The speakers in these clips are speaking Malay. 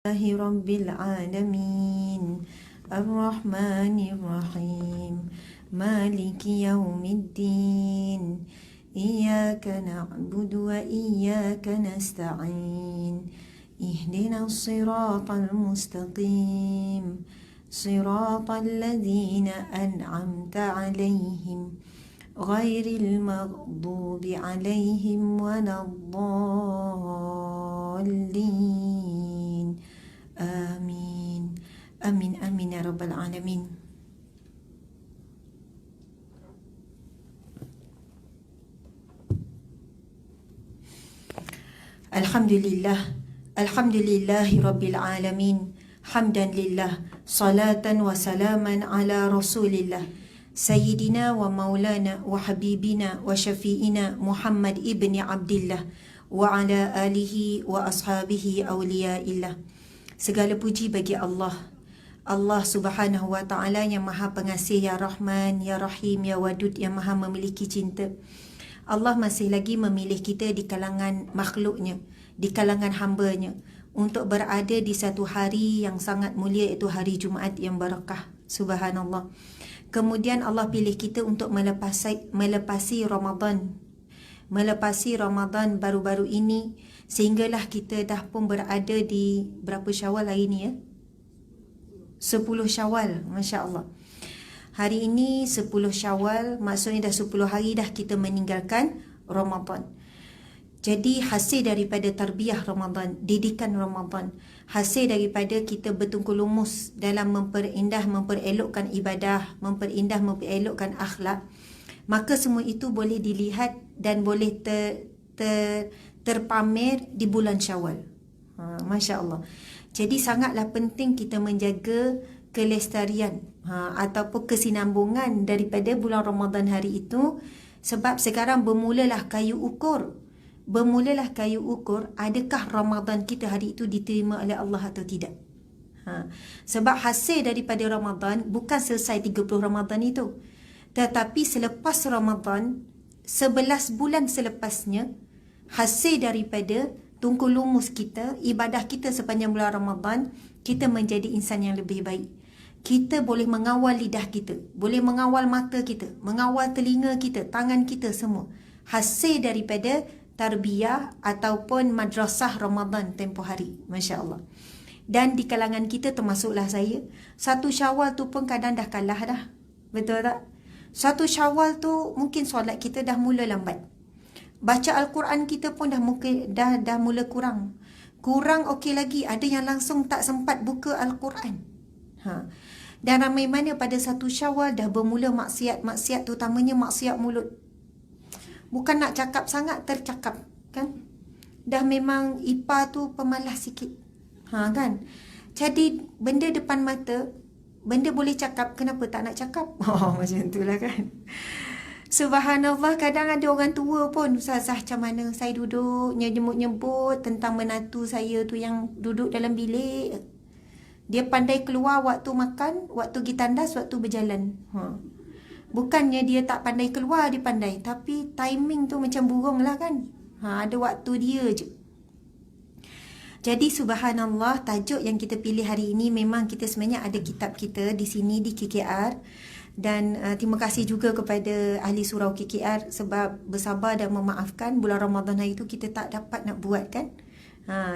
لله رب العالمين الرحمن الرحيم مالك يوم الدين إياك نعبد وإياك نستعين اهدنا الصراط المستقيم صراط الذين أنعمت عليهم غير المغضوب عليهم ولا الضالين آمين آمين آمين يا رب العالمين. Alhamdulillah Rabbil Alamin. Hamdan lillah, salatan wa salaman ala Rasulillah Sayyidina wa maulana wa habibina wa syafi'ina Muhammad ibni Abdillah wa ala alihi wa ashabihi awliyaillah. Segala puji bagi Allah, Allah subhanahu wa ta'ala yang maha pengasih, ya Rahman, ya Rahim, ya Wadud, yang maha memiliki cinta. Allah masih lagi memilih kita di kalangan makhluknya, di kalangan hambanya, untuk berada di satu hari yang sangat mulia, iaitu hari Jumaat yang barakah. Subhanallah. Kemudian Allah pilih kita untuk melepasi Ramadan. Melepasi Ramadan baru-baru ini, sehinggalah kita dah pun berada di berapa Syawal hari ini ya? 10 Syawal, Masya Allah. Hari ini 10 Syawal, maksudnya dah 10 hari dah kita meninggalkan Ramadan. Jadi hasil daripada tarbiyah Ramadan, didikan Ramadan, hasil daripada kita bertungkul-lumus dalam memperelokkan ibadah, memperelokkan akhlak, maka semua itu boleh dilihat dan boleh terpamer di bulan Syawal. Masya Allah. Jadi sangatlah penting kita menjaga kelestarian ataupun kesinambungan daripada bulan Ramadan hari itu, sebab sekarang bermulalah kayu ukur. Adakah Ramadan kita hari itu diterima oleh Allah atau tidak. Sebab hasil daripada Ramadan bukan selesai 30 Ramadan itu, tetapi selepas Ramadan, 11 bulan selepasnya, hasil daripada tungkul lumus kita, ibadah kita sepanjang bulan Ramadan, kita menjadi insan yang lebih baik. Kita boleh mengawal lidah kita, boleh mengawal mata kita, mengawal telinga kita, tangan kita semua, hasil daripada tarbiyah ataupun madrasah Ramadan tempoh hari. Masya Allah. Dan di kalangan kita termasuklah saya, 1 Syawal tu pun kadang dah kalah dah. Betul tak? 1 Syawal tu mungkin solat kita dah mula lambat. Baca Al-Quran kita pun dah mula kurang. Kurang okey lagi, ada yang langsung tak sempat buka Al-Quran. Dan ramai mana pada 1 Syawal dah bermula maksiat terutamanya maksiat mulut. Bukan nak cakap sangat, tercakap kan. Dah memang IPA tu pemalas sikit. Kan. Jadi benda depan mata, benda boleh cakap, kenapa tak nak cakap? Macam itulah kan. Subhanallah, kadang ada orang tua pun, Ustazah macam mana saya duduk nyebut-nyebut tentang menantu saya tu yang duduk dalam bilik. Dia pandai keluar waktu makan, waktu pergi tandas, waktu berjalan. Bukannya dia tak pandai keluar, dia pandai. Tapi timing tu macam burung lah kan. Ada waktu dia je. Jadi subhanallah, tajuk yang kita pilih hari ini, memang kita sebenarnya ada kitab kita di sini di KKR. Dan terima kasih juga kepada ahli surau KKR sebab bersabar dan memaafkan. Bulan Ramadan hari itu kita tak dapat nak buat kan.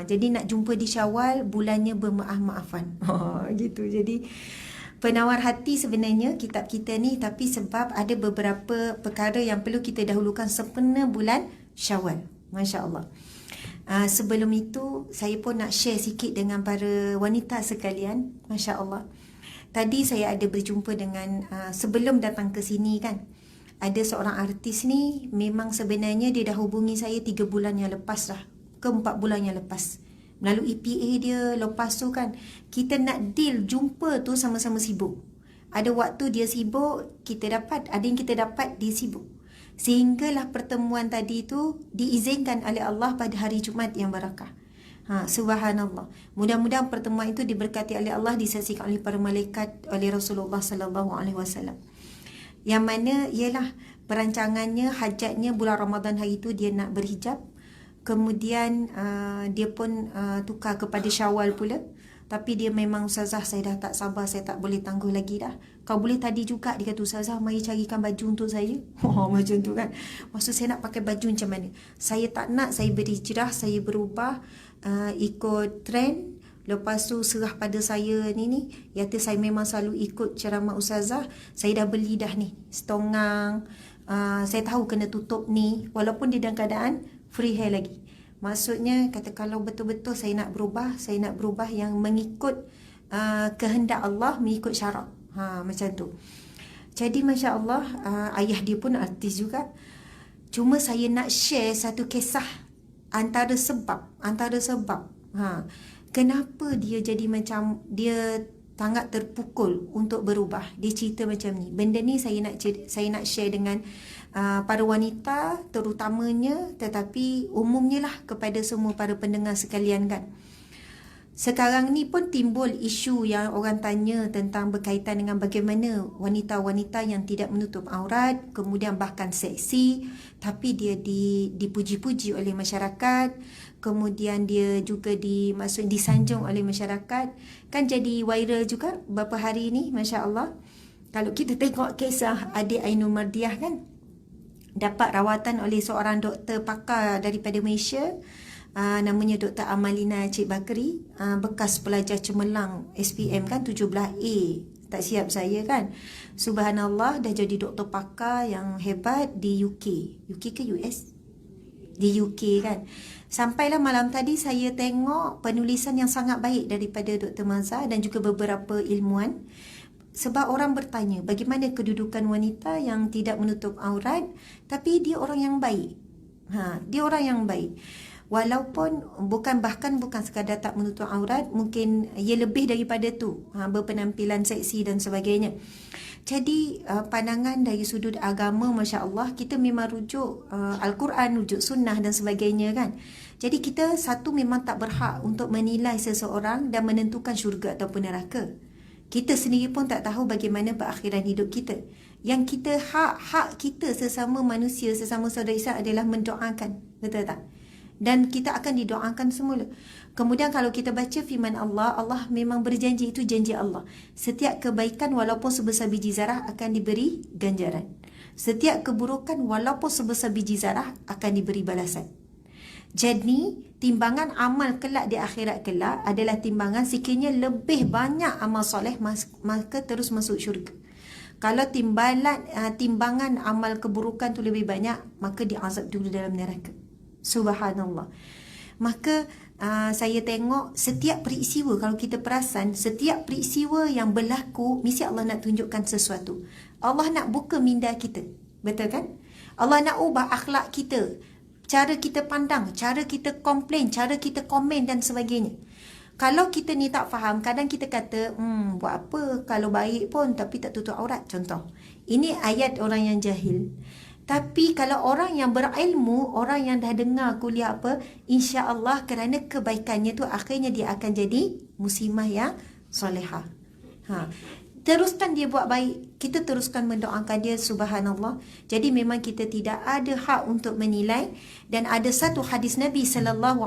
Jadi nak jumpa di Syawal, bulannya bermaaf-maafan. Gitu. Jadi penawar hati sebenarnya kitab kita ni, tapi sebab ada beberapa perkara yang perlu kita dahulukan sempena bulan Syawal. Masya Allah. Sebelum itu, saya pun nak share sikit dengan para wanita sekalian. Masya Allah. Tadi saya ada berjumpa dengan, sebelum datang ke sini kan, ada seorang artis ni, memang sebenarnya dia dah hubungi saya 3 bulan yang lepas dah, ke 4 bulan yang lepas. Melalui PA dia, lepas tu kan, kita nak deal jumpa tu sama-sama sibuk. Ada waktu dia sibuk, kita dapat. Ada yang kita dapat, dia sibuk. Sehinggalah pertemuan tadi tu diizinkan oleh Allah pada hari Jumaat yang barakah. Subhanallah. Mudah-mudahan pertemuan itu diberkati oleh Allah, disaksikan oleh para malaikat, oleh Rasulullah sallallahu alaihi wasallam. Yang mana ialah perancangannya, hajatnya bulan Ramadan hari itu dia nak berhijab. Kemudian dia pun tukar kepada Syawal pula. Tapi dia memang, Ustazah, saya dah tak sabar, saya tak boleh tangguh lagi dah. Kau boleh tadi juga, dia kata, Ustazah, mari carikan baju untuk saya. Macam tu kan. Maksud saya nak pakai baju macam mana? Saya tak nak, saya berhijrah, saya berubah, ikut trend. Lepas tu serah pada saya ni. Kata saya memang selalu ikut ceramah Ustazah. Saya dah beli dah ni setongang. Saya tahu kena tutup ni. Walaupun dia dalam keadaan free hair lagi. Maksudnya, kata kalau betul-betul saya nak berubah yang mengikut kehendak Allah, mengikut syarak. Macam tu. Jadi Masya Allah, ayah dia pun artis juga. Cuma saya nak share satu kisah antara sebab. Kenapa dia jadi macam, dia sangat terpukul untuk berubah. Dia cerita macam ni. Benda ni saya nak share dengan para wanita terutamanya, tetapi umumnya lah kepada semua para pendengar sekalian kan. Sekarang ni pun timbul isu yang orang tanya tentang berkaitan dengan bagaimana wanita-wanita yang tidak menutup aurat, kemudian bahkan seksi, tapi dia dipuji-puji oleh masyarakat, kemudian dia juga disanjung oleh masyarakat. Kan jadi viral juga beberapa hari ni, Masya Allah. Kalau kita tengok kisah adik Ainul Mardiah kan, dapat rawatan oleh seorang doktor pakar daripada Malaysia, namanya Dr. Amalina Cik Bakri, bekas pelajar cemerlang SPM kan, 17A. Tak siap saya kan. Subhanallah, dah jadi doktor pakar yang hebat di UK. UK ke US? Di UK kan. Sampailah malam tadi saya tengok penulisan yang sangat baik daripada Dr. Mazhar dan juga beberapa ilmuwan. Sebab orang bertanya bagaimana kedudukan wanita yang tidak menutup aurat, tapi dia orang yang baik. Dia orang yang baik. Walaupun bukan sekadar tak menutup aurat, mungkin ia lebih daripada tu, berpenampilan seksi dan sebagainya. Jadi pandangan dari sudut agama, Masya Allah, kita memang rujuk Al-Quran, rujuk sunnah dan sebagainya kan. Jadi kita memang tak berhak untuk menilai seseorang dan menentukan syurga ataupun neraka. Kita sendiri pun tak tahu bagaimana perakhiran hidup kita. Yang kita hak kita sesama manusia, sesama saudara Islam adalah mendoakan. Betul tak? Dan kita akan didoakan semula. Kemudian kalau kita baca firman Allah, Allah memang berjanji, itu janji Allah. Setiap kebaikan walaupun sebesar biji zarah akan diberi ganjaran. Setiap keburukan walaupun sebesar biji zarah akan diberi balasan. Jadi timbangan amal kelak di akhirat kelak adalah timbangan sekiranya lebih banyak amal soleh, maka terus masuk syurga. Kalau timbangan amal keburukan tu lebih banyak, maka diazab dulu dalam neraka. Subhanallah. Maka saya tengok setiap peristiwa, kalau kita perasan, setiap peristiwa yang berlaku, mesti Allah nak tunjukkan sesuatu. Allah nak buka minda kita. Betul kan? Allah nak ubah akhlak kita, cara kita pandang, cara kita komplain, cara kita komen dan sebagainya. Kalau kita ni tak faham, kadang kita kata, buat apa kalau baik pun tapi tak tutup aurat, contoh. Ini ayat orang yang jahil. Tapi kalau orang yang berilmu, orang yang dah dengar kuliah apa, insya-Allah kerana kebaikannya tu akhirnya dia akan jadi muslimah yang solehah. Teruskan dia buat baik, kita teruskan mendoakan dia, subhanallah. Jadi memang kita tidak ada hak untuk menilai. Dan ada satu hadis Nabi SAW,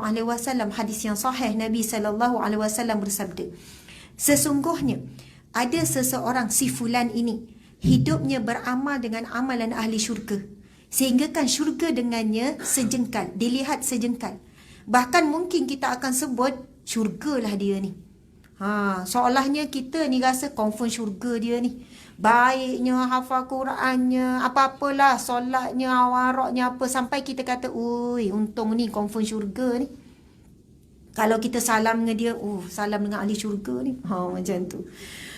hadis yang sahih, Nabi SAW bersabda, sesungguhnya ada seseorang, si fulan ini, hidupnya beramal dengan amalan ahli syurga, sehingga kan syurga dengannya sejengkal, dilihat sejengkal. Bahkan mungkin kita akan sebut syurgalah dia ni. Seolahnya kita ni rasa confirm syurga dia ni. Baiknya, hafal Qurannya, apa-apalah, solatnya, waraknya apa, sampai kita kata, ui, untung ni confirm syurga ni. Kalau kita salam dengan dia, salam dengan ahli syurga ni. Macam tu.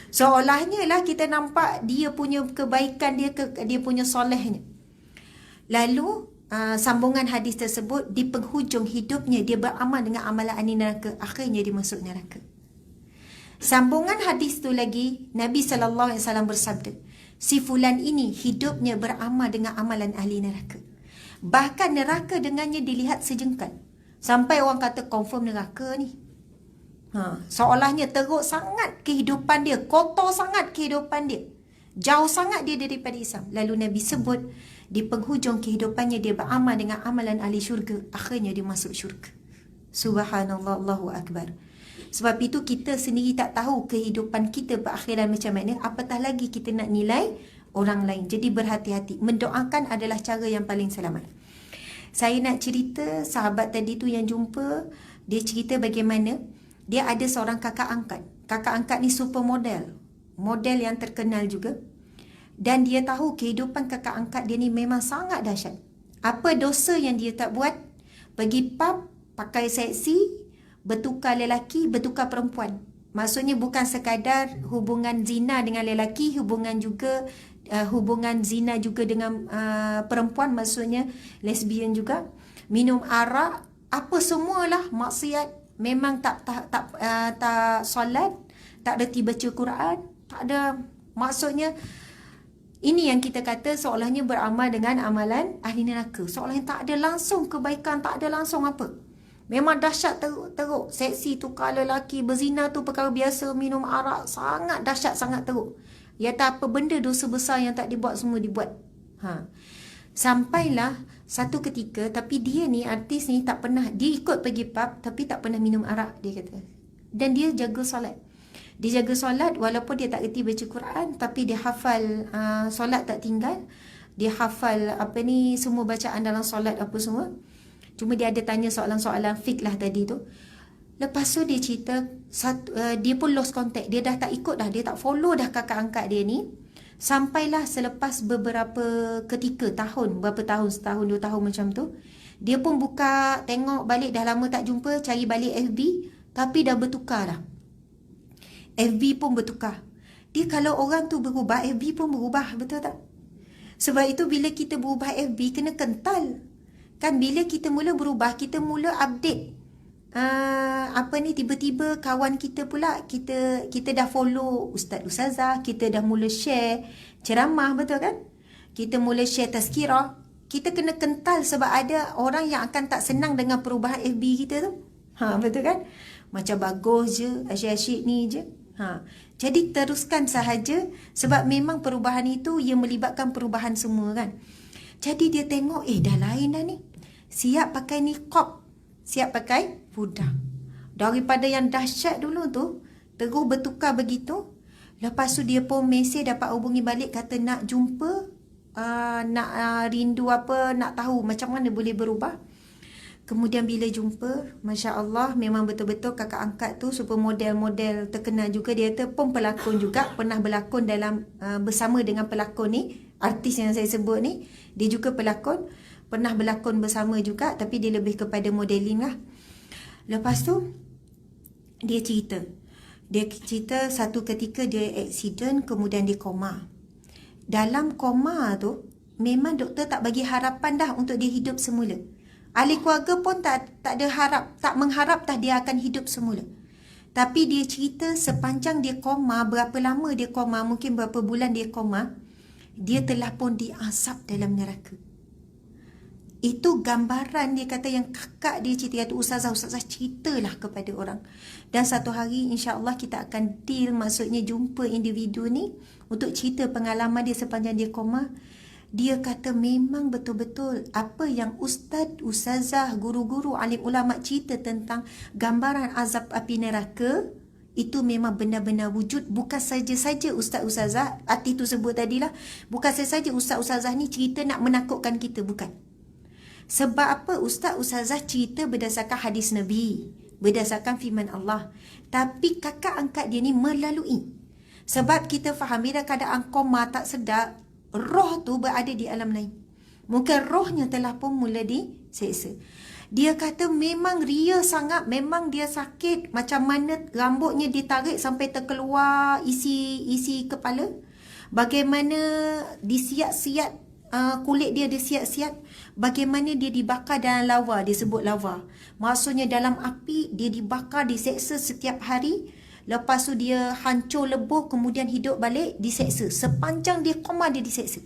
Seolahnya lah kita nampak dia punya kebaikan, dia punya solehnya. Lalu sambungan hadis tersebut, di penghujung hidupnya dia beramal dengan amalan ahli neraka, akhirnya dia masuk neraka. Sambungan hadis tu lagi, Nabi SAW bersabda, si fulan ini hidupnya beramal dengan amalan ahli neraka, bahkan neraka dengannya dilihat sejengkal. Sampai orang kata confirm neraka ni. Seolahnya teruk sangat kehidupan dia, kotor sangat kehidupan dia, jauh sangat dia daripada Islam. Lalu Nabi sebut, Di penghujung kehidupannya dia beramal dengan amalan ahli syurga, akhirnya dia masuk syurga. Subhanallah, Allahu Akbar. Sebab itu kita sendiri tak tahu kehidupan kita berakhiran macam mana, apatah lagi kita nak nilai orang lain. Jadi berhati-hati. Mendoakan adalah cara yang paling selamat. Saya nak cerita sahabat tadi tu yang jumpa, dia cerita bagaimana dia ada seorang kakak angkat. Kakak angkat ni supermodel, model yang terkenal juga. Dan dia tahu kehidupan kakak angkat dia ni memang sangat dahsyat. Apa dosa yang dia tak buat? Pergi pub, pakai seksi, bertukar lelaki, bertukar perempuan. Maksudnya bukan sekadar hubungan zina dengan lelaki, hubungan zina juga dengan perempuan, maksudnya lesbian juga. Minum arak, apa semualah maksiat. Memang tak solat, tak reti baca Quran, tak ada. Maksudnya ini yang kita kata seolahnya beramal dengan amalan ahli neraka. Seolahnya tak ada langsung kebaikan, tak ada langsung apa. Memang dahsyat teruk. Seksi, tukar lelaki, berzina tu perkara biasa, minum arak, sangat dahsyat, sangat teruk. Ya tak apa benda dosa besar yang tak dibuat, semua dibuat. Sampailah satu ketika, tapi dia ni, artis ni tak pernah, dia ikut pergi pub, tapi tak pernah minum arak, dia kata. Dan dia jaga solat. Dia jaga solat, walaupun dia tak reti baca Quran, tapi dia hafal solat tak tinggal. Dia hafal semua bacaan dalam solat apa semua. Cuma dia ada tanya soalan-soalan fiqh lah tadi tu. Lepas tu dia cerita, dia pun lost contact. Dia dah tak ikut dah, dia tak follow dah kakak angkat dia ni. Sampailah selepas beberapa ketika, berapa tahun, setahun, 2 tahun macam tu. Dia pun buka, tengok balik, dah lama tak jumpa, cari balik FB. Tapi dah bertukar dah. FB pun bertukar. Dia kalau orang tu berubah, FB pun berubah, betul tak? Sebab itu bila kita berubah FB, kena kental. Kan bila kita mula berubah, kita mula update. Tiba-tiba kawan kita pula, kita dah follow ustaz ustazah, kita dah mula share ceramah, betul kan? Kita mula share tazkirah. Kita kena kental sebab ada orang yang akan tak senang dengan perubahan FB kita tu. Betul kan? Macam bagus je, asyik-asyik ni je. Jadi teruskan sahaja sebab memang perubahan itu ia melibatkan perubahan semua kan. Jadi dia tengok, dah lain dah ni. Siap pakai niqab, siap pakai pudar. Daripada yang dahsyat dulu tu, terus bertukar begitu. Lepas tu dia pun mesej dapat hubungi balik, kata nak jumpa, nak rindu apa, nak tahu macam mana boleh berubah. Kemudian bila jumpa, Masya Allah, memang betul-betul kakak angkat tu super model-model terkenal juga. Dia tu pun pelakon juga, pernah berlakon dalam bersama dengan pelakon ni, artis yang saya sebut ni. Dia juga pelakon, pernah berlakon bersama juga, tapi dia lebih kepada modeling lah. Lepas tu dia cerita satu ketika dia aksiden, kemudian dia koma. Dalam koma tu memang doktor tak bagi harapan dah untuk dia hidup semula. Ahli keluarga pun tak ada harap, tak mengharap dah dia akan hidup semula. Tapi dia cerita sepanjang dia koma, berapa lama dia koma, mungkin berapa bulan dia koma, dia telah pun diazab dalam neraka. Itu gambaran dia kata yang kakak dia cerita, kata ustazah ceritalah kepada orang. Dan satu hari insya-Allah kita akan deal, maksudnya jumpa individu ni untuk cerita pengalaman dia sepanjang dia koma. Dia kata memang betul-betul apa yang ustaz, ustazah, guru-guru, alim ulama cerita tentang gambaran azab api neraka, itu memang benar-benar wujud. Bukan saja-saja ustaz-ustazah, arti tu sebut tadilah, bukan saja ustaz-ustazah ni cerita nak menakutkan kita, bukan. Sebab apa? Ustaz-ustazah cerita berdasarkan hadis Nabi, berdasarkan firman Allah. Tapi kakak angkat dia ni melalui. Sebab kita faham bila keadaan koma tak sedar, roh tu berada di alam lain. Mungkin rohnya telah pun mula diseksa. Dia kata memang ria sangat, memang dia sakit, macam mana rambutnya ditarik sampai terkeluar isi kepala. Bagaimana disiat-siat, kulit dia disiat-siat. Bagaimana dia dibakar dalam lava, dia sebut lava. Maksudnya dalam api, dia dibakar, diseksa setiap hari. Lepas tu dia hancur lebuh, kemudian hidup balik, diseksa. Sepanjang dia koma, dia diseksa.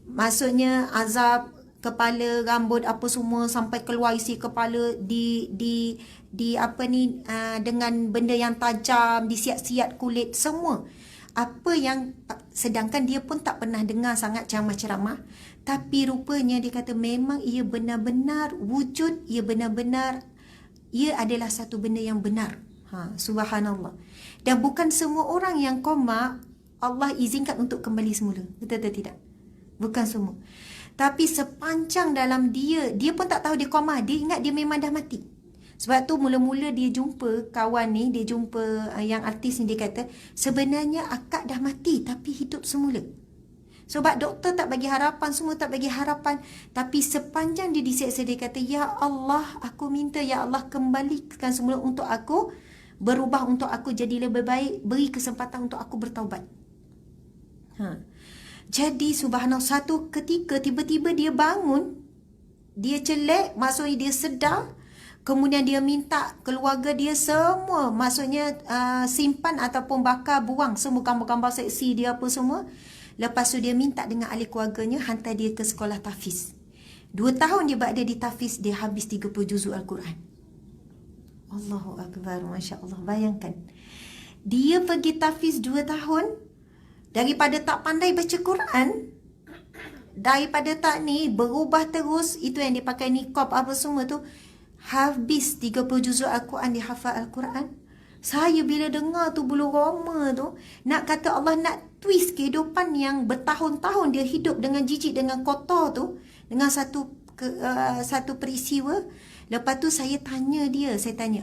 Maksudnya azab kepala, rambut apa semua sampai keluar isi kepala, dengan benda yang tajam, disiat-siat kulit semua. Apa yang, sedangkan dia pun tak pernah dengar sangat ceramah-ceramah, Tapi rupanya dia kata memang ia benar-benar wujud, ia benar-benar, ia adalah satu benda yang benar. Subhanallah. Dan bukan semua orang yang koma Allah izinkan untuk kembali semula. Betul atau tidak? Bukan semua. Tapi sepanjang dalam dia pun tak tahu dia koma. Dia ingat dia memang dah mati. Sebab tu mula-mula dia jumpa kawan ni, dia jumpa yang artis ni, dia kata sebenarnya akak dah mati tapi hidup semula. Sebab doktor tak bagi harapan, semua tak bagi harapan. Tapi sepanjang dia diseksa, dia kata, ya Allah, aku minta, ya Allah, kembalikan semula untuk aku berubah, untuk aku jadi lebih baik, beri kesempatan untuk aku bertaubat. Jadi subhanallah, satu ketika tiba-tiba dia bangun, dia celek, maksudnya dia sedar, kemudian dia minta keluarga dia semua, maksudnya simpan ataupun bakar, buang semua gambar-gambar seksi dia apa semua. Lepas tu dia minta dengan ahli keluarganya hantar dia ke sekolah tahfiz. 2 tahun dia berada di tahfiz, dia habis 30 juzuk Al-Quran. Allahu Akbar, Masya Allah. Bayangkan, dia pergi tahfiz 2 tahun, daripada tak pandai baca Quran, daripada tak ni, berubah terus, itu yang dia pakai niqab apa semua tu, habis 30 juzuk Al-Quran, dia hafal Al-Quran. Saya bila dengar tu bulu roma tu, nak kata Allah nak twist kehidupan yang bertahun-tahun dia hidup dengan jijik, dengan kotor tu, dengan satu peristiwa. Lepas tu saya tanya,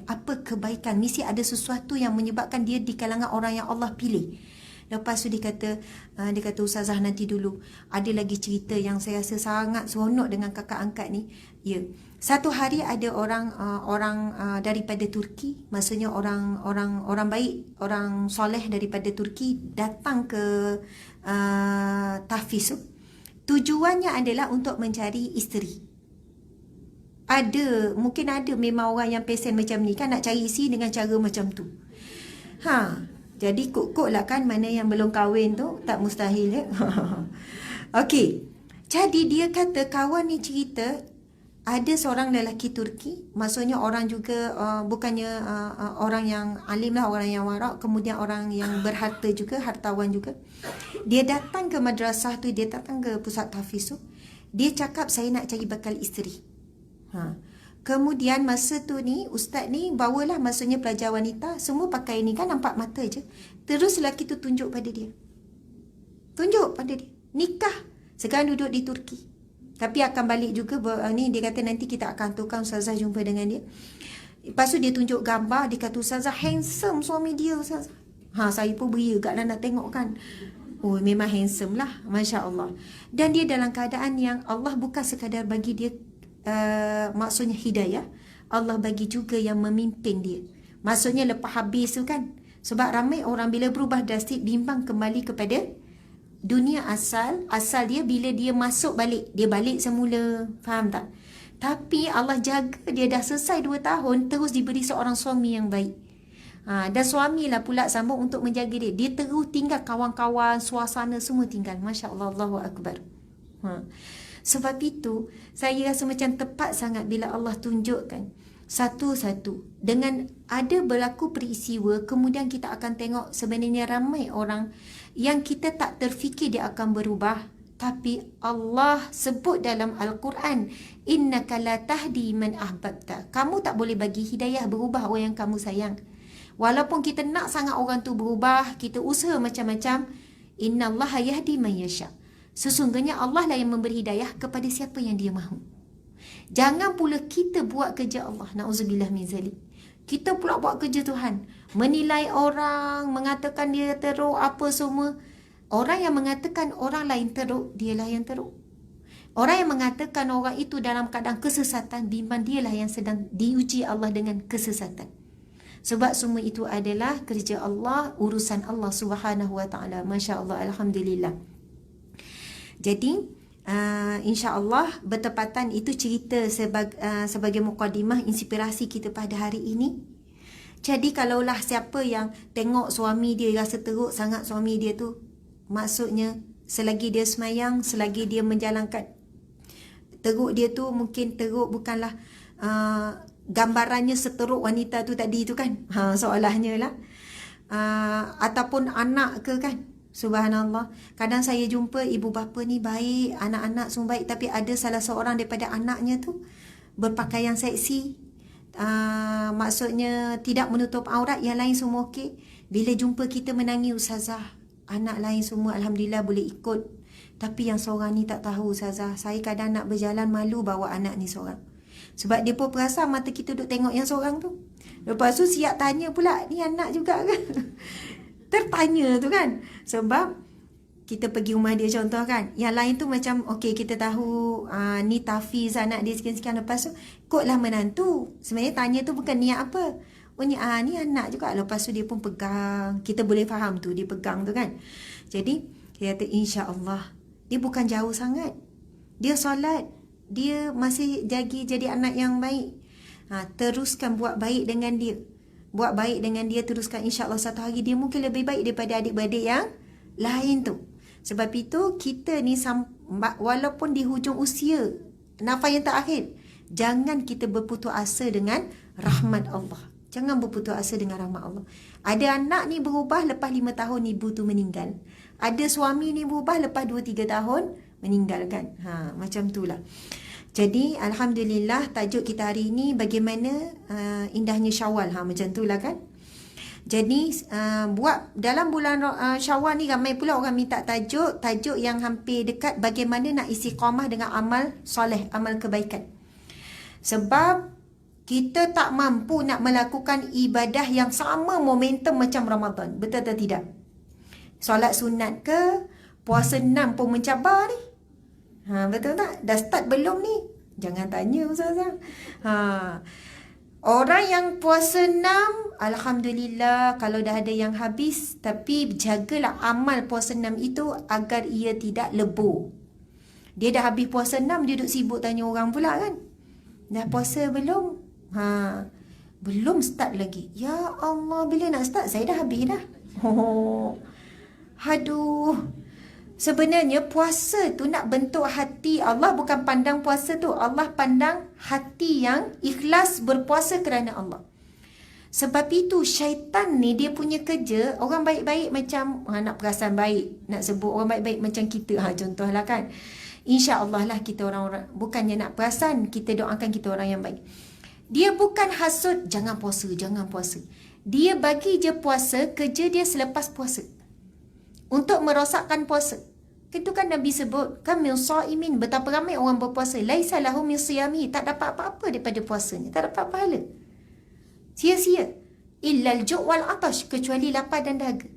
apa kebaikan? Mesti ada sesuatu yang menyebabkan dia di kalangan orang yang Allah pilih. Lepas tu dia kata Ustazah, nanti dulu ada lagi cerita yang saya rasa sangat seronok dengan kakak angkat ni. Ya. Satu hari ada orang daripada Turki, maksudnya orang baik, orang soleh daripada Turki datang ke tahfiz. Tujuannya adalah untuk mencari isteri. Mungkin ada memang orang yang pesen macam ni kan, nak cari isteri dengan cara macam tu. Jadi kok lah kan, mana yang belum kahwin tu tak mustahil ya. Okey. Jadi dia kata kawan ni cerita, ada seorang lelaki Turki, maksudnya orang juga bukannya orang yang alim lah, orang yang warak, kemudian orang yang berharta juga, hartawan juga. Dia datang ke madrasah tu, dia datang ke pusat tahfiz tu. Dia cakap, saya nak cari bakal isteri. Kemudian masa tu ni ustaz ni bawalah, maksudnya pelajar wanita, semua pakai ni kan, nampak mata je. Terus lelaki tu tunjuk pada dia, nikah. Sekarang duduk di Turki, tapi akan balik juga ni. Dia kata nanti kita akan tukar ustazah jumpa dengan dia. Lepas tu dia tunjuk gambar, dia kata ustazah handsome suami dia ustazah. Saya pun beria kat nak tengok kan. Oh, memang handsome lah, Masya Allah. Dan dia dalam keadaan yang Allah bukan sekadar bagi dia maksudnya hidayah, Allah bagi juga yang memimpin dia. Maksudnya lepas habis tu kan, sebab ramai orang bila berubah drastik bimbang kembali kepada dunia asal dia. Bila dia masuk balik, dia balik semula, faham tak? Tapi Allah jaga dia, dah selesai 2 tahun, terus diberi seorang suami yang baik. Dan suamilah pula sambung untuk menjaga dia. Dia terus tinggal kawan-kawan, suasana semua tinggal. Masya Allah, Allahu Akbar. Sebab itu saya rasa macam tepat sangat bila Allah tunjukkan satu-satu. Dengan ada berlaku peristiwa, kemudian kita akan tengok sebenarnya ramai orang yang kita tak terfikir dia akan berubah. Tapi Allah sebut dalam Al-Quran, innaka la tahdi man ahbabta. Kamu tak boleh bagi hidayah berubah orang yang kamu sayang. Walaupun kita nak sangat orang tu berubah, kita usaha macam-macam, innallaha yahdi man yasha. Sesungguhnya Allah lah yang memberi hidayah kepada siapa yang dia mahu. Jangan pula kita buat kerja Allah, na'udzubillah min zalik. Kita pula buat kerja Tuhan, menilai orang, mengatakan dia teruk apa semua. Orang yang mengatakan orang lain teruk, dialah yang teruk. Orang yang mengatakan orang itu dalam keadaan kesesatan, bimbang dialah yang sedang diuji Allah dengan kesesatan. Sebab semua itu adalah kerja Allah, urusan Allah Subhanahu wa taala. Masya Allah, alhamdulillah. Jadi insya-Allah bertepatan itu cerita sebagai mukadimah inspirasi kita pada hari ini. Jadi kalaulah siapa yang tengok suami dia rasa teruk sangat suami dia tu, maksudnya selagi dia semayang, selagi dia menjalankan teruk dia tu, mungkin teruk bukanlah gambarannya seteruk wanita tu tadi tu kan, seolahnya lah, ataupun anak ke kan, Subhanallah. Kadang saya jumpa ibu bapa ni baik, anak-anak semua baik, tapi ada salah seorang daripada anaknya tu berpakaian seksi, maksudnya tidak menutup aurat, yang lain semua okey. Bila jumpa kita menangis, ustazah, anak lain semua alhamdulillah boleh ikut, tapi yang seorang ni tak tahu ustazah. Saya kadang nak berjalan malu bawa anak ni seorang, sebab dia pun perasan mata kita duk tengok yang seorang tu. Lepas tu siap tanya pula, ni anak juga ke? Tertanya tu kan. Sebab kita pergi rumah dia contoh kan, yang lain tu macam okey, kita tahu ni tafiz anak dia sekian-sekian, lepas tu ikutlah menantu. Sebenarnya tanya tu bukan niat apa, oh ni anak juga. Lepas tu dia pun pegang, kita boleh faham tu dia pegang tu kan. Jadi dia kata insya-Allah dia bukan jauh sangat, dia solat, dia masih jadi anak yang baik. Teruskan buat baik dengan dia, buat baik dengan dia, teruskan, insya-Allah satu hari dia mungkin lebih baik daripada adik-beradik yang lain tu. Sebab itu kita ni walaupun di hujung usia, nafas yang terakhir, jangan kita berputus asa dengan rahmat Allah. Jangan berputus asa dengan rahmat Allah. Ada anak ni berubah lepas 5 tahun ibu tu meninggal. Ada suami ni berubah lepas 2-3 tahun meninggal kan. Macam itulah. Jadi alhamdulillah tajuk kita hari ini bagaimana indahnya Syawal. Macam itulah kan. Jadi buat dalam bulan Syawal ni ramai pula orang minta tajuk yang hampir dekat, bagaimana nak istiqamah dengan amal soleh, amal kebaikan. Sebab kita tak mampu nak melakukan ibadah yang sama momentum macam Ramadan. Betul atau tidak? Solat sunat ke, puasa 6 pun mencabar ni. Betul tak? Dah start belum ni? Jangan tanya ustazah. Orang yang puasa 6, alhamdulillah kalau dah ada yang habis, tapi jagalah amal puasa 6 itu agar ia tidak lebur. Dia dah habis puasa 6, dia duduk sibuk tanya orang pula kan. Dah puasa belum? Belum start lagi. Ya Allah, bila nak start? Saya dah habis dah. Aduh. Sebenarnya puasa tu nak bentuk hati. Allah bukan pandang puasa tu, Allah pandang hati yang ikhlas berpuasa kerana Allah. Sebab itu syaitan ni dia punya kerja, orang baik-baik macam nak perasan baik, nak sebut orang baik-baik macam kita. Contohlah kan, insya-Allah lah kita orang-orang, bukannya nak perasan, kita doakan kita orang yang baik. Dia bukan hasut jangan puasa, jangan puasa. Dia bagi je puasa, kerja dia selepas puasa, untuk merosakkan puasa. Itu kan Nabi sebut, kamil sa'imin, betapa ramai orang berpuasa, laisa lahu min siyami, tak dapat apa-apa daripada puasanya, tak dapat pahala, sia-sia. Illal ju' wal atash, kecuali lapar dan dahaga.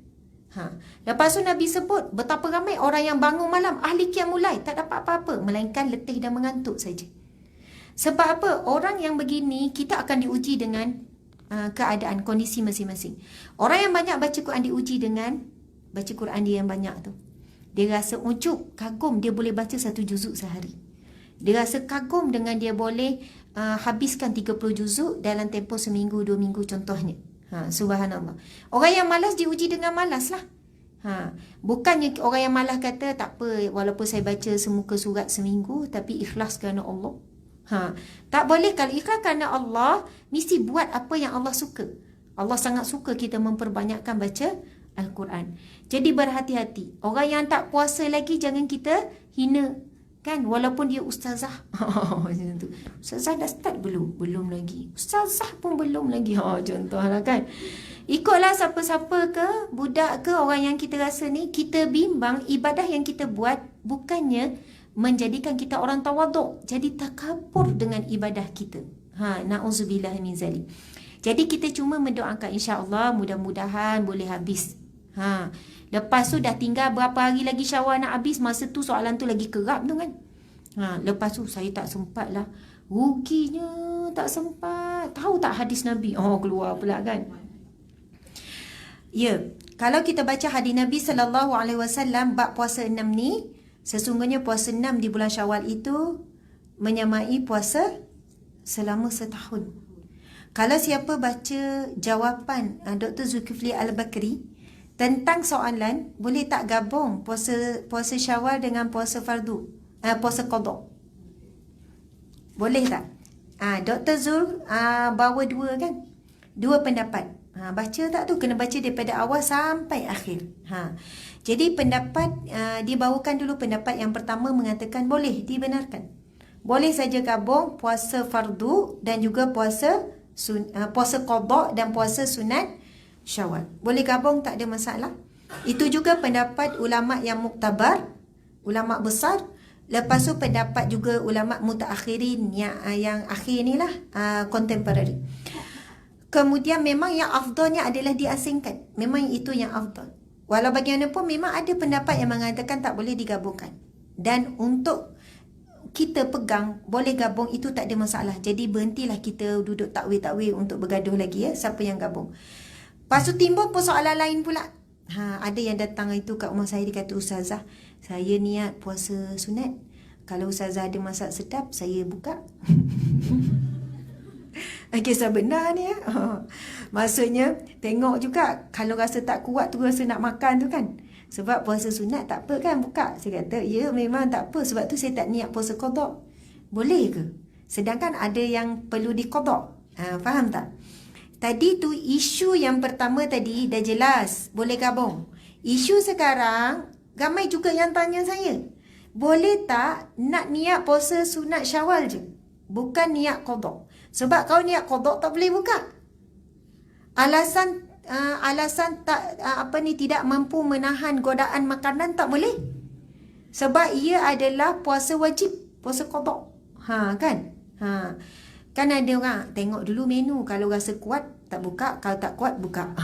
Lepas tu Nabi sebut, betapa ramai orang yang bangun malam, ahli qiyamul lail, tak dapat apa-apa, melainkan letih dan mengantuk saja. Sebab apa? Orang yang begini, kita akan diuji dengan keadaan, kondisi masing-masing. Orang yang banyak baca Quran diuji dengan baca Quran dia yang banyak tu. Dia rasa ujub, kagum dia boleh baca 1 juzuk sehari. Dia rasa kagum dengan dia boleh habiskan 30 juzuk dalam tempoh seminggu, 2 minggu contohnya. Subhanallah. Orang yang malas diuji dengan malas lah. Bukannya orang yang malas kata tak apa, walaupun saya baca semuka surat seminggu, tapi ikhlas kerana Allah. Tak boleh. Kalau ikhlas kerana Allah, mesti buat apa yang Allah suka. Allah sangat suka kita memperbanyakkan baca Al-Quran. Jadi berhati-hati. Orang yang tak puasa lagi jangan kita hina kan, walaupun dia ustazah. Ustazah dah start belum? Belum lagi. Ustazah pun belum lagi. Contohlah kan. Ikutlah siapa-siapa ke, budak ke, orang yang kita rasa ni, kita bimbang ibadah yang kita buat bukannya menjadikan kita orang tawaduk, jadi takabur dengan ibadah kita. Na'udzubillah min zalik. Jadi kita cuma mendoakan insya-Allah mudah-mudahan boleh habis. Lepas tu dah tinggal berapa hari lagi Syawal nak habis, masa tu soalan tu lagi kerap tu kan. Lepas tu saya tak sempat lah. Ruginya tak sempat. Tahu tak hadis Nabi? Keluar pula kan. Ya, kalau kita baca hadis Nabi SAW bab puasa 6 ni, sesungguhnya puasa 6 di bulan Syawal itu menyamai puasa selama setahun. Kalau siapa baca jawapan Dr. Zulkifli Al-Bakri tentang soalan, boleh tak gabung puasa Syawal dengan puasa fardu, puasa qada? Boleh tak? Dr. Zul bawa dua kan? Dua pendapat. Baca tak tu? Kena baca daripada awal sampai akhir. Jadi pendapat, dibawakan dulu pendapat yang pertama mengatakan boleh, dibenarkan. Boleh saja gabung puasa fardu dan juga puasa qada dan puasa sunat Syawal. Boleh gabung, tak ada masalah. Itu juga pendapat ulama yang muktabar, ulama besar. Lepas tu pendapat juga ulama mutaakhirin yang akhir ni lah, contemporary. Kemudian memang yang afdalnya adalah diasingkan. Memang itu yang afdal. Walau bagaimanapun memang ada pendapat yang mengatakan tak boleh digabungkan. Dan untuk kita pegang boleh gabung, itu tak ada masalah. Jadi berhentilah kita duduk takwil-takwil untuk bergaduh lagi, ya, siapa yang gabung. Lepas tu timbul persoalan lain pula. Ada yang datang itu kat rumah saya, dia kata, "Ustazah, saya niat puasa sunat. Kalau Ustazah ada masak sedap, saya buka." Kisah benar ni, ya. Maksudnya tengok juga, kalau rasa tak kuat tu, rasa nak makan tu kan, sebab puasa sunat tak apa kan, buka. Saya kata, ya memang tak apa, sebab tu saya tak niat puasa qada. Boleh ke? Sedangkan ada yang perlu diqada. Faham tak? Tadi tu isu yang pertama tadi dah jelas, boleh gabung. Isu sekarang, ramai juga yang tanya saya, boleh tak nak niat puasa sunat Syawal je, bukan niat qada? Sebab kalau niat qada tak boleh buka. Alasan tak tidak mampu menahan godaan makanan tak boleh. Sebab ia adalah puasa wajib, puasa qada. Kan? Kan ada orang tengok dulu menu, kalau rasa kuat tak buka, kalau tak kuat buka.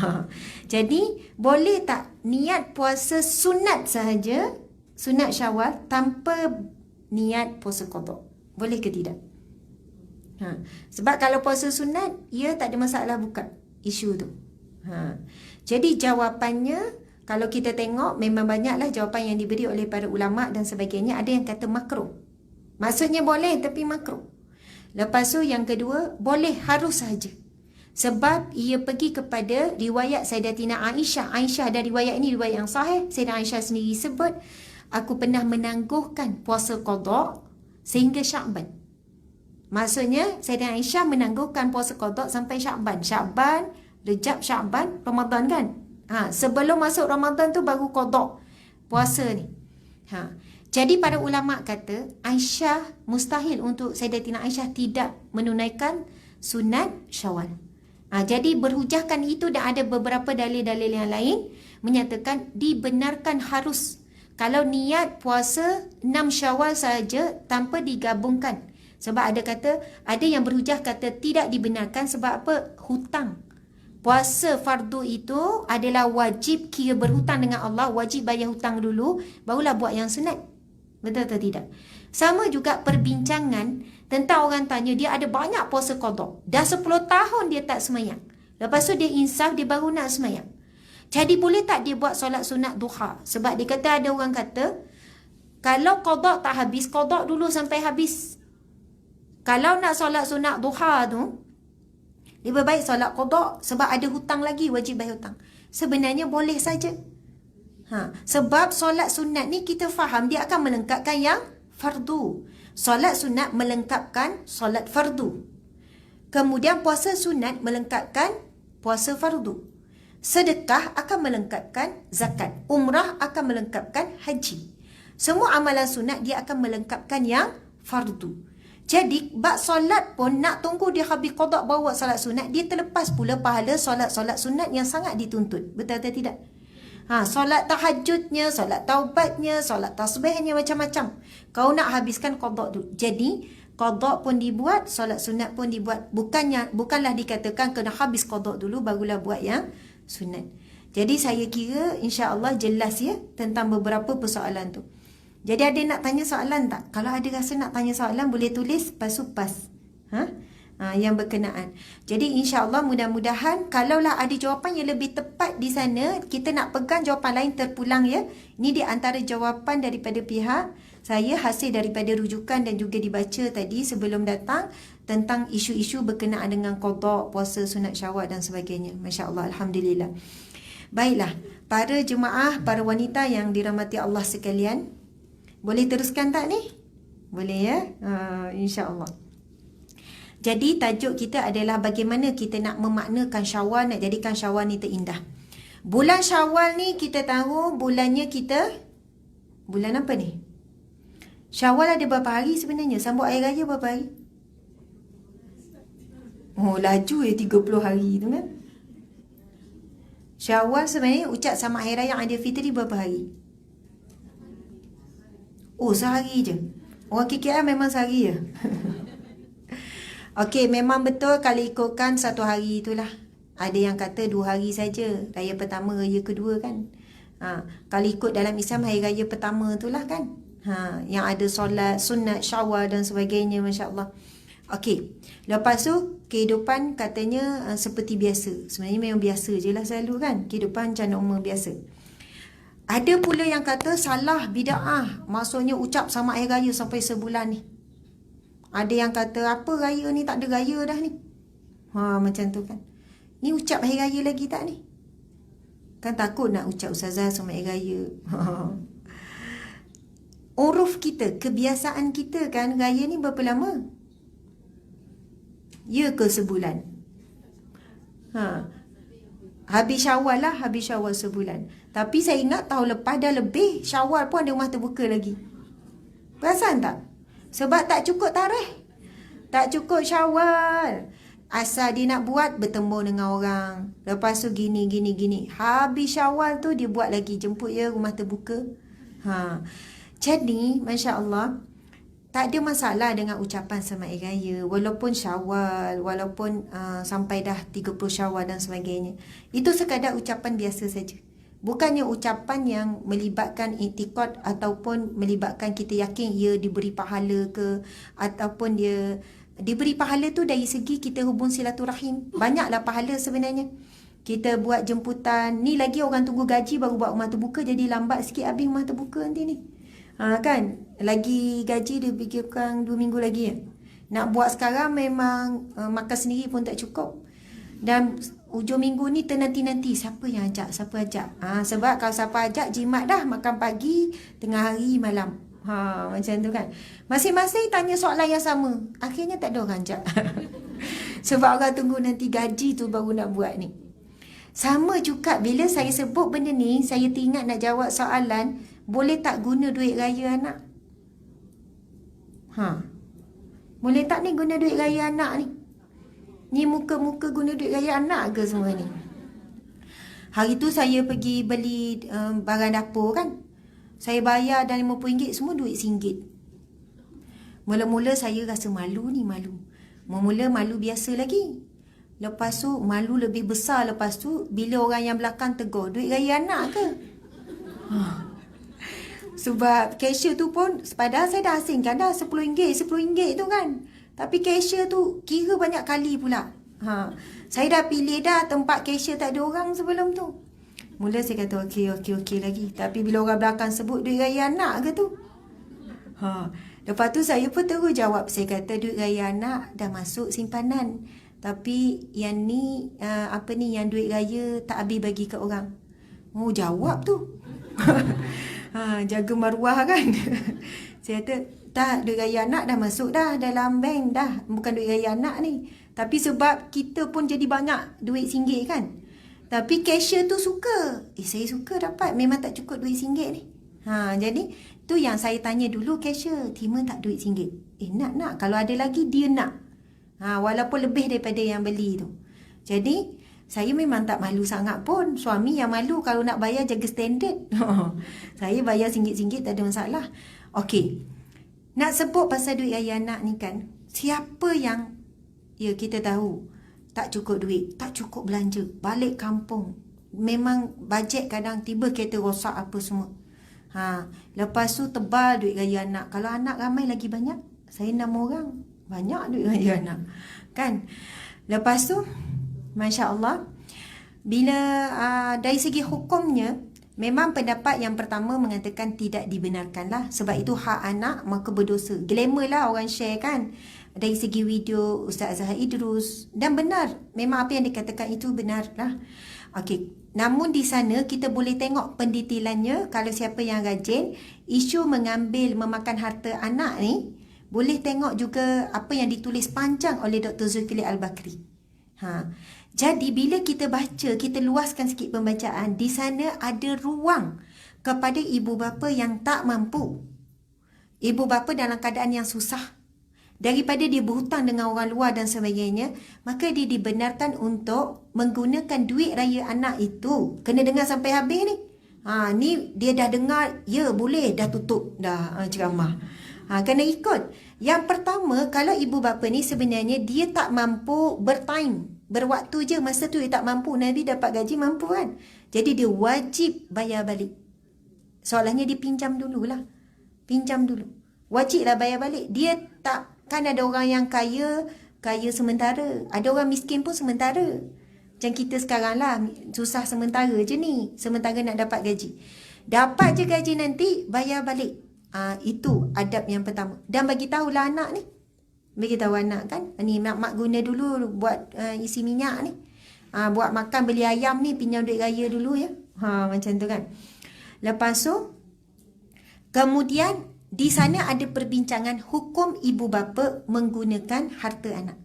Jadi boleh tak niat puasa sunat sahaja, sunat Syawal, tanpa niat puasa qada? Boleh ke tidak? Sebab kalau puasa sunat, ia tak ada masalah buka isu tu. Jadi jawapannya, kalau kita tengok, memang banyaklah jawapan yang diberi oleh para ulama dan sebagainya. Ada yang kata makruh. Maksudnya boleh tapi makruh. Lepas tu yang kedua, boleh harus sahaja. Sebab ia pergi kepada riwayat Sayyidatina Aisyah. Aisyah ada riwayat ini, riwayat yang sahih. Sayyidatina Aisyah sendiri sebut, aku pernah menangguhkan puasa qada sehingga Sya'ban. Maksudnya Sayyidatina Aisyah menangguhkan puasa qada sampai Sya'ban. Sya'ban, Rejab, Sya'ban, Ramadan kan? Sebelum masuk Ramadan tu baru qada puasa ni. Jadi para ulama kata Aisyah, mustahil untuk Sayyidatina Aisyah tidak menunaikan sunat Syawal. Jadi berhujahkan itu, dan ada beberapa dalil-dalil yang lain menyatakan dibenarkan harus kalau niat puasa 6 Syawal saja tanpa digabungkan. Sebab ada yang berhujah kata tidak dibenarkan sebab apa? Hutang. Puasa fardu itu adalah wajib, kira berhutang dengan Allah, wajib bayar hutang dulu, barulah buat yang sunat. Betul atau tidak? Sama juga perbincangan tentang orang tanya, dia ada banyak puasa qada, dah 10 tahun dia tak semayang. Lepas tu dia insaf, dia baru nak semayang. Jadi boleh tak dia buat solat sunat duha? Sebab dia kata, ada orang kata, kalau qada tak habis, qada dulu sampai habis. Kalau nak solat sunat duha tu, lebih baik solat qada, sebab ada hutang lagi, wajib bayar hutang. Sebenarnya boleh saja. Sebab solat sunat ni kita faham dia akan melengkapkan yang fardu. Solat sunat melengkapkan solat fardu. Kemudian puasa sunat melengkapkan puasa fardu. Sedekah akan melengkapkan zakat. Umrah akan melengkapkan haji. Semua amalan sunat dia akan melengkapkan yang fardu. Jadi, bab solat pun nak tunggu dia habis qada baru buat solat sunat, dia terlepas pula pahala solat-solat sunat yang sangat dituntut. Betul atau tidak? Solat tahajudnya, solat taubatnya, solat tasbihnya, macam-macam. Kau nak habiskan qada tu. Jadi, qada pun dibuat, solat sunat pun dibuat. Bukanlah dikatakan kena habis qada dulu barulah buat yang sunat. Jadi, saya kira insya-Allah jelas ya tentang beberapa persoalan tu. Jadi ada nak tanya soalan tak? Kalau ada rasa nak tanya soalan, boleh tulis pas. Yang berkenaan. Jadi insya-Allah mudah-mudahan kalaulah ada jawapan yang lebih tepat di sana, kita nak pegang jawapan lain terpulang ya. Ini di antara jawapan daripada pihak saya, hasil daripada rujukan dan juga dibaca tadi sebelum datang tentang isu-isu berkenaan dengan qada, puasa sunat Syawal dan sebagainya. Masya-Allah, alhamdulillah. Baiklah, para jemaah, para wanita yang dirahmati Allah sekalian, boleh teruskan tak ni? Boleh ya? InsyaAllah. Jadi tajuk kita adalah bagaimana kita nak memaknakan Syawal, nak jadikan Syawal ni terindah. Bulan Syawal ni kita tahu bulannya bulan apa ni? Syawal ada berapa hari sebenarnya? Sambut Hari Raya berapa hari? Oh, laju 30 hari tu kan. Syawal sebenarnya ucap sama Hari Raya Aidilfitri berapa hari? Oh, sehari je. Orang KKL memang sehari je. Okey, memang betul kalau ikutkan satu hari itulah. Ada yang kata 2 hari saja. Raya pertama, raya kedua kan. Kalau ikut dalam Islam, hari raya pertama itulah kan. Yang ada solat, sunat, Syawal dan sebagainya, Masya Allah. Okey, lepas tu kehidupan katanya seperti biasa. Sebenarnya memang biasa je lah selalu kan. Kehidupan macam normal biasa. Ada pula yang kata salah, bida'ah. Maksudnya ucap sama Hari Raya sampai sebulan ni. Ada yang kata apa raya ni, tak ada raya dah ni. Macam tu kan. Ni ucap Hari Raya lagi tak ni? Kan takut nak ucap Ustazah sama Hari Raya. Uruf kita, kebiasaan kita kan, raya ni berapa lama? Ya ke sebulan? Habis Syawal lah, habis Syawal sebulan. Tapi saya ingat tahun lepas dah lebih, Syawal pun ada rumah terbuka lagi. Perasan tak? Sebab tak cukup tarikh. Tak cukup Syawal. Asal dia nak buat, bertemu dengan orang. Lepas tu gini. Habis Syawal tu dia buat lagi. Jemput ya rumah terbuka. Jadi, Masya Allah, tak ada masalah dengan ucapan Selamat Hari Raya. Walaupun Syawal, walaupun sampai dah 30 Syawal dan sebagainya. Itu sekadar ucapan biasa saja. Bukannya ucapan yang melibatkan iktikad ataupun melibatkan kita yakin ia diberi pahala ke, ataupun dia diberi pahala tu dari segi kita hubung silaturahim. Banyaklah pahala sebenarnya. Kita buat jemputan. Ni lagi orang tunggu gaji baru buat rumah terbuka, jadi lambat sikit habis rumah terbuka nanti ni. Kan? Lagi gaji dia fikirkan 2 minggu lagi ya. Nak buat sekarang memang makan sendiri pun tak cukup. Dan ujung minggu ni ternanti-nanti siapa yang ajak, siapa ajak. Sebab kalau siapa ajak jimat dah, makan pagi, tengah hari, malam. Macam tu kan. Masing-masing tanya soalan yang sama. Akhirnya tak ada orang ajak. Sebab orang tunggu nanti gaji tu baru nak buat ni. Sama juga bila saya sebut benda ni, saya teringat nak jawab soalan, boleh tak guna duit raya anak? Boleh tak ni guna duit raya anak ni? Ni muka-muka guna duit raya anak ke semua ni? Hari tu saya pergi beli barang dapur kan. Saya bayar dan RM50, semua duit RM1. Mula-mula saya rasa malu ni, malu. Mula-mula malu biasa lagi. Lepas tu malu lebih besar. Lepas tu bila orang yang belakang tegur, duit raya anak ke? Sebab cashier tu pun, padahal saya dah asingkan dah RM10 tu kan. Tapi cashier tu kira banyak kali pula. Saya dah pilih dah tempat cashier tak ada orang sebelum tu. Mula saya kata okey lagi. Tapi bila orang belakang sebut duit raya anak ke tu? Lepas tu saya pun terus jawab. Saya kata duit raya anak dah masuk simpanan. Tapi yang ni, yang duit raya tak habis bagi ke orang. Oh, jawab tu. Jaga maruah kan. Saya kata, tak, duit raya anak dah masuk dah dalam bank dah. Bukan duit raya anak ni. Tapi sebab kita pun jadi banyak duit RM1 kan. Tapi cashier tu suka. Saya suka dapat. Memang tak cukup duit RM1 ni. Jadi, tu yang saya tanya dulu cashier. Terima tak duit RM1? Nak. Kalau ada lagi, dia nak. Walaupun lebih daripada yang beli tu. Jadi, saya memang tak malu sangat pun. Suami yang malu kalau nak bayar jaga standard. Saya bayar RM1 tak ada masalah. Okey. Nak sebut pasal duit raya anak ni kan. Siapa yang kita tahu tak cukup duit, tak cukup belanja, balik kampung. Memang bajet kadang tiba kereta rosak apa semua. Lepas tu tebal duit raya anak. Kalau anak ramai lagi banyak. Saya 6 orang. Banyak duit raya anak. Kan? Lepas tu Masya Allah, bila dari segi hukumnya, memang pendapat yang pertama mengatakan tidak dibenarkan lah. Sebab itu hak anak, maka berdosa. Glamour lah orang share kan. Dari segi video Ustaz Zahar Idrus. Dan benar, memang apa yang dikatakan itu benar lah. Okey. Namun di sana kita boleh tengok pendetailannya. Kalau siapa yang rajin, isu mengambil, memakan harta anak ni, Boleh tengok juga apa yang ditulis panjang oleh Dr. Zulkifli Al-Bakri. Jadi bila kita baca, kita luaskan sikit pembacaan, di sana ada ruang kepada ibu bapa yang tak mampu. Ibu bapa dalam keadaan yang susah. Daripada dia berhutang dengan orang luar dan sebagainya, maka dia dibenarkan untuk menggunakan duit raya anak itu. Kena dengar sampai habis ni. Ni dia dah dengar, ya boleh, dah tutup dah ceramah. Kena ikut. Yang pertama, kalau ibu bapa ni sebenarnya dia tak mampu berwaktu je, masa tu dia tak mampu, Nabi dapat gaji mampu kan. Jadi dia wajib bayar balik. Soalannya dia pinjam dululah. Pinjam dulu. Wajiblah bayar balik. Dia tak, kan ada orang yang kaya sementara. Ada orang miskin pun sementara. Macam kita sekarang lah, susah sementara je ni. Sementara nak dapat gaji. Dapat je gaji nanti, bayar balik. Itu adab yang pertama. Dan bagi tahulah anak ni. Bagi tahu anak kan. Ni mak guna dulu buat isi minyak ni. Buat makan, beli ayam ni, pinjam duit raya dulu ya. Macam tu kan. Lepas tu, kemudian di sana ada perbincangan hukum ibu bapa menggunakan harta anak.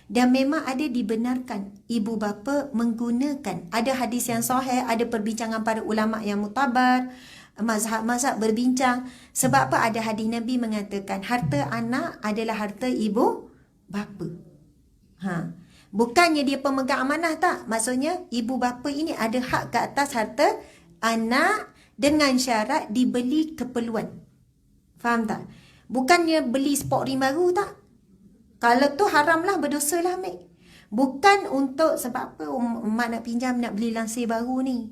Dan memang ada dibenarkan ibu bapa menggunakan. Ada hadis yang sahih, ada perbincangan para ulama yang mutabar, mazhab-mazhab berbincang. Sebab apa? Ada hadis Nabi mengatakan harta anak adalah harta ibu bapa. Bukannya dia pemegang amanah, tak. Maksudnya ibu bapa ini ada hak ke atas harta anak dengan syarat dibeli keperluan. Faham tak? Bukannya beli sport ring baru, tak. Kalau tu haram lah, berdosa lah ambil. Bukan untuk sebab apa mak nak pinjam, nak beli lansir baru ni.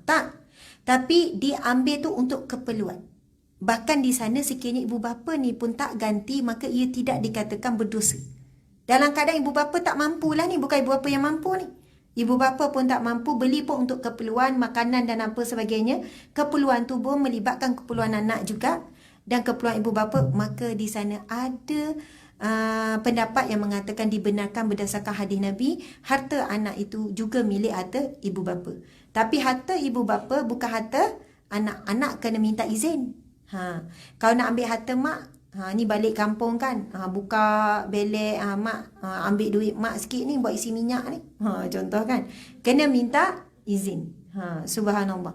Tak. Tapi diambil tu untuk keperluan. Bahkan di sana sekiranya ibu bapa ni pun tak ganti, maka ia tidak dikatakan berdosa. Dalam keadaan ibu bapa tak mampu lah ni, bukan ibu bapa yang mampu ni. Ibu bapa pun tak mampu, beli pun untuk keperluan makanan dan apa sebagainya. Keperluan tu pun melibatkan keperluan anak juga dan keperluan ibu bapa, maka di sana ada pendapat yang mengatakan dibenarkan berdasarkan hadis Nabi, harta anak itu juga milik harta ibu bapa. Tapi harta ibu bapa bukan harta anak. Anak kena minta izin. Kalau nak ambil harta mak, ni balik kampung kan, buka belek, mak ambil duit mak sikit ni buat isi minyak ni, contoh kan, kena minta izin. Subhanallah.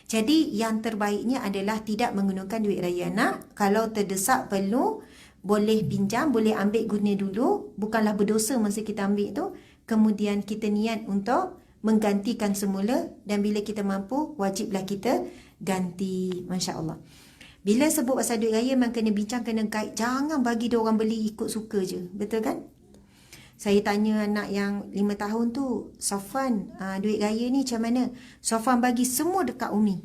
Jadi yang terbaiknya adalah tidak menggunakan duit raya anak. Kalau terdesak perlu, boleh pinjam, boleh ambil guna dulu. Bukanlah berdosa masa kita ambil tu. Kemudian kita niat untuk menggantikan semula. Dan bila kita mampu, wajiblah kita ganti. Masya Allah. Bila sebut pasal duit raya, memang kena bincang, kena guide. Jangan bagi dia orang beli ikut suka je. Betul kan? Saya tanya anak yang 5 tahun tu, Safwan, duit raya ni macam mana? Safwan bagi semua dekat Umi.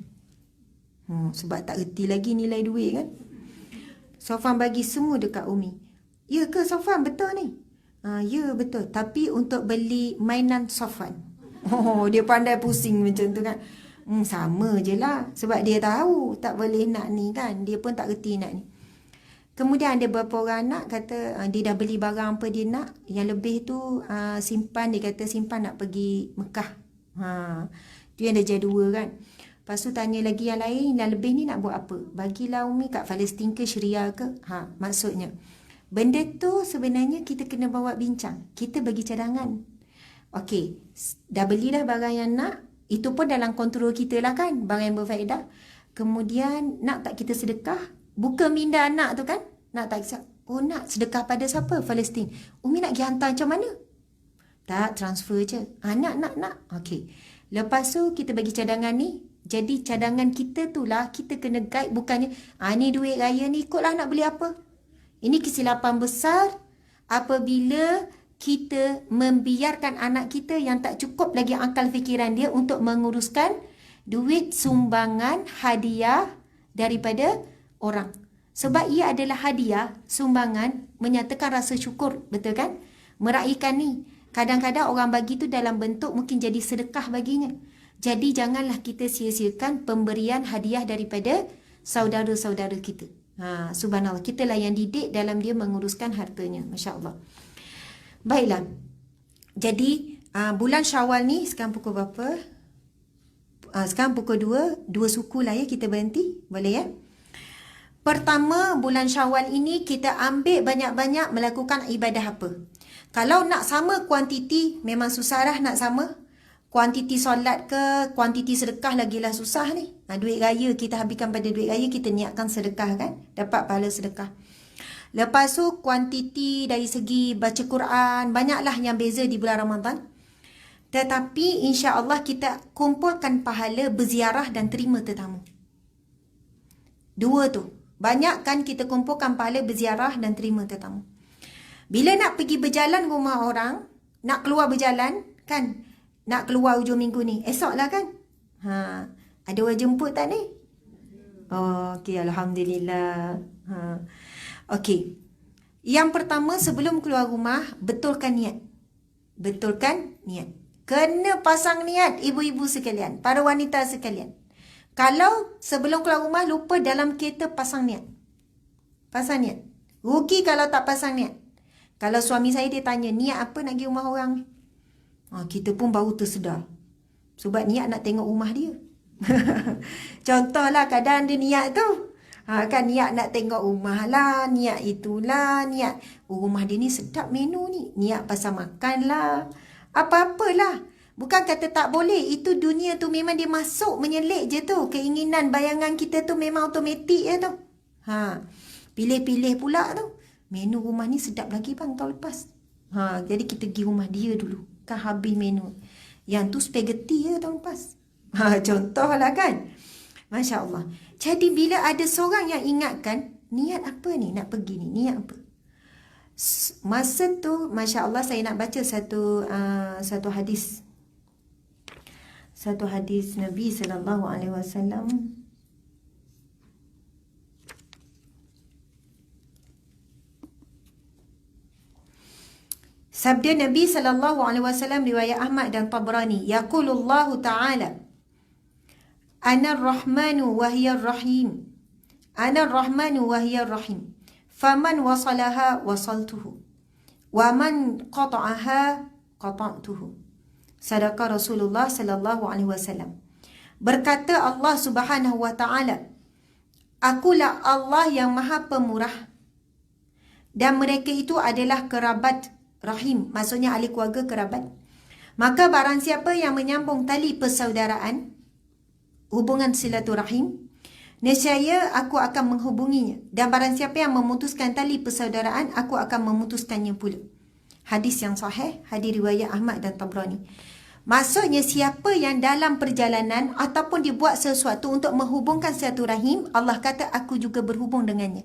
Sebab tak erti lagi nilai duit kan. Safwan bagi semua dekat Umi. Ya ke Safwan, betul ni? Ya betul. Tapi untuk beli mainan Safwan. Dia pandai pusing macam tu kan. Sama je lah. Sebab dia tahu tak boleh nak ni kan. Dia pun tak erti nak ni. Kemudian ada beberapa orang anak kata dia dah beli barang apa dia nak. Yang lebih tu simpan, dia kata simpan nak pergi Mekah. Tu yang darjah 2 kan. Lepas tu tanya lagi yang lain, yang lebih ni nak buat apa? Bagilah Umi kat Palestin ke Syria ke? Maksudnya. Benda tu sebenarnya kita kena bawa bincang. Kita bagi cadangan. Okey, dah belilah barang yang nak. Itu pun dalam kontrol kita lah kan. Barang yang berfaedah. Kemudian nak tak kita sedekah? Buka minda anak tu kan. Nak tak kisah. Oh nak sedekah pada siapa? Palestin. Umi nak pergi hantar macam mana? Tak, transfer je. Nak. Okey. Lepas tu kita bagi cadangan ni. Jadi cadangan kita tu lah kita kena guide. Bukannya ni duit raya ni ikutlah nak beli apa. Ini kesilapan besar apabila kita membiarkan anak kita yang tak cukup lagi akal fikiran dia untuk menguruskan duit sumbangan hadiah daripada orang. Sebab ia adalah hadiah, sumbangan, menyatakan rasa syukur. Betul kan? Meraihkan ni. Kadang-kadang orang bagi tu dalam bentuk mungkin jadi sedekah baginya. Jadi janganlah kita sia-siakan pemberian hadiah daripada saudara-saudara kita. Subhanallah. Kita lah yang didik dalam dia menguruskan hartanya. Masya Allah. Baiklah. Jadi bulan Syawal ni sekarang pukul berapa? Sekarang pukul 2. 2 suku lah ya kita berhenti. Boleh ya? Pertama, bulan Syawal ini kita ambil banyak-banyak melakukan ibadah apa. Kalau nak sama kuantiti, memang susah lah nak sama. Kuantiti solat ke, kuantiti sedekah lagilah susah ni. Duit raya kita habiskan pada duit raya, kita niatkan sedekah kan. Dapat pahala sedekah. Lepas tu kuantiti dari segi baca Quran, banyaklah yang beza di bulan Ramadan. Tetapi insya-Allah kita kumpulkan pahala berziarah dan terima tetamu. Dua tu. Banyak kan kita kumpulkan pahala berziarah dan terima tetamu. Bila nak pergi berjalan rumah orang, nak keluar berjalan kan, nak keluar hujung minggu ni, esok lah kan. Ada orang jemput tak ni? Oh, okey, Alhamdulillah. Okey. Yang pertama, sebelum keluar rumah, betulkan niat. Betulkan niat. Kena pasang niat, ibu-ibu sekalian, para wanita sekalian. Kalau sebelum keluar rumah lupa, dalam kereta pasang niat. Pasang niat. Rugi kalau tak pasang niat. Kalau suami saya dia tanya, niat apa nak pergi rumah orang ni? Kita pun baru tersedar. Sebab niat nak tengok rumah dia. Contohlah kadang dia niat tu. Kan niat nak tengok rumah lah, niat itulah, niat rumah dia ni sedap menu ni. Niat pasal makan lah. Apa-apalah. Bukan kata tak boleh. Itu dunia tu memang dia masuk menyelik je tu. Keinginan, bayangan kita tu memang automatik je tu. Pilih-pilih pula tu. Menu rumah ni sedap lagi bang tahun lepas. Jadi kita pergi rumah dia dulu. Kan habis menu. Yang tu spaghetti je tahun lepas. Contohlah kan. Masya Allah. Jadi bila ada seorang yang ingatkan, niat apa ni nak pergi ni? Niat apa? Masa tu, Masya Allah, saya nak baca satu hadis. Satu hadis Nabi SAW. Sabda Nabi SAW riwayat Ahmad dan Tabrani. Yaqulullahu ta'ala, Ana ar-Rahmanu wa hiya ar-Rahim. Ana ar-Rahmanu wa hiya ar-Rahim. Faman wasalaha wasaltuhu. Wa man qata'aha qata'tuhu. Sadaqa Rasulullah sallallahu alaihi wasallam. Berkata Allah Subhanahu wa ta'ala, Akulah Allah yang Maha Pemurah. Dan mereka itu adalah kerabat rahim, maksudnya ahli keluarga kerabat. Maka barang siapa yang menyambung tali persaudaraan, hubungan silaturahim, nescaya aku akan menghubunginya. Dan barang siapa yang memutuskan tali persaudaraan, aku akan memutuskannya pula. Hadis yang sahih, hadis riwayat Ahmad dan Tabrani. Maksudnya siapa yang dalam perjalanan ataupun dibuat sesuatu untuk menghubungkan silaturahim, Allah kata aku juga berhubung dengannya.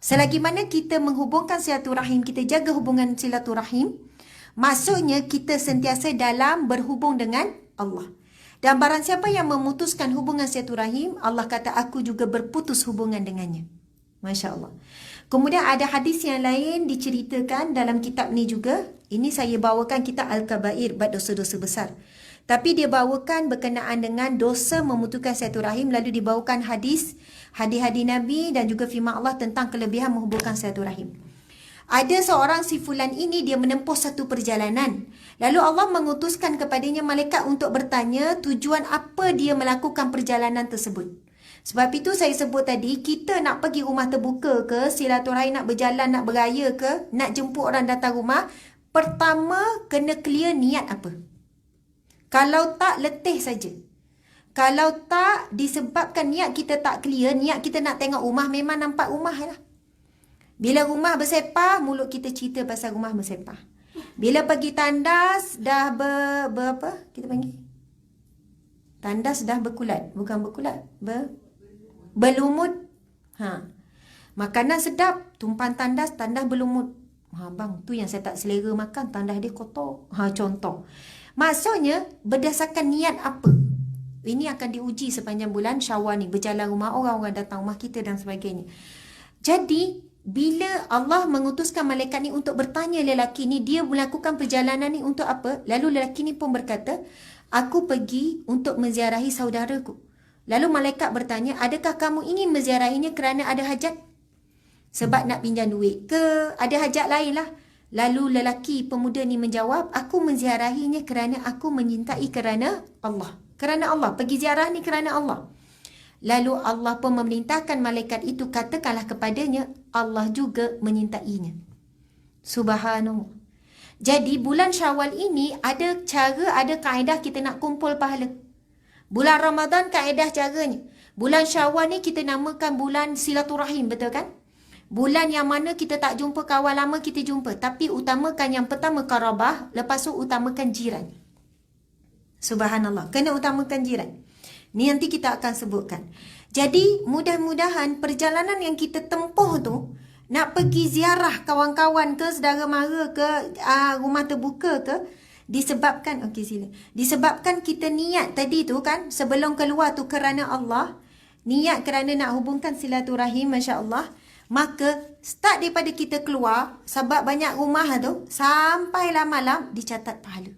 Selagi mana kita menghubungkan silaturahim, kita jaga hubungan silaturahim, maksudnya kita sentiasa dalam berhubung dengan Allah. Dan barang siapa yang memutuskan hubungan silaturahim, Allah kata aku juga berputus hubungan dengannya. Masya Allah. Kemudian ada hadis yang lain diceritakan dalam kitab ni juga. Ini saya bawakan kitab Al-Kabair, bab dosa-dosa besar. Tapi dia bawakan berkenaan dengan dosa memutuskan silaturahim, lalu dibawakan hadis Nabi dan juga firman Allah tentang kelebihan menghubungkan silaturahim. Ada seorang si fulan ini, dia menempuh satu perjalanan. Lalu Allah mengutuskan kepadanya malaikat untuk bertanya tujuan apa dia melakukan perjalanan tersebut. Sebab itu saya sebut tadi, kita nak pergi rumah terbuka ke, silaturahim nak berjalan, nak beraya ke, nak jemput orang datang rumah, pertama kena clear niat apa. Kalau tak, letih saja. Kalau tak, disebabkan niat kita tak clear, niat kita nak tengok rumah, memang nampak rumah lah. Bila rumah bersepah, mulut kita cerita pasal rumah bersepah. Bila pergi tandas, dah apa kita panggil? Tandas dah berkulat. Bukan berkulat, berlumut. Makanan sedap, tumpan tandas berlumut. Bang, tu yang saya tak selera makan, tandas dia kotor. Contoh. Maksudnya, berdasarkan niat apa? Ini akan diuji sepanjang bulan Syawal ni. Berjalan rumah orang datang rumah kita dan sebagainya. Jadi, bila Allah mengutuskan malaikat ni untuk bertanya lelaki ni, dia melakukan perjalanan ni untuk apa? Lalu lelaki ni pun berkata, aku pergi untuk menziarahi saudaraku. Lalu malaikat bertanya, adakah kamu ingin menziarahinya kerana ada hajat? Sebab nak pinjam duit ke? Ada hajat lain lah. Lalu lelaki pemuda ni menjawab, aku menziarahinya kerana aku menyintai kerana Allah. Kerana Allah. Pergi ziarah ni kerana Allah. Lalu Allah pun memerintahkan malaikat itu, katakanlah kepadanya, Allah juga menyintainya. Subhanallah. Jadi bulan Syawal ini ada cara, ada kaedah kita nak kumpul pahala. Bulan Ramadan kaedah caranya. Bulan Syawal ni kita namakan bulan silaturahim, betul kan? Bulan yang mana kita tak jumpa kawan lama, kita jumpa. Tapi utamakan yang pertama qarabah, lepas tu utamakan jiran. Subhanallah, kena utamakan jiran. Ni nanti kita akan sebutkan. Jadi mudah-mudahan perjalanan yang kita tempuh tu, nak pergi ziarah kawan-kawan ke, saudara mara ke, rumah terbuka ke, disebabkan, okey sila, disebabkan kita niat tadi tu kan, sebelum keluar tu kerana Allah, niat kerana nak hubungkan silaturahim, Masya Allah. Maka start daripada kita keluar, sebab banyak rumah tu, sampailah malam dicatat pahala.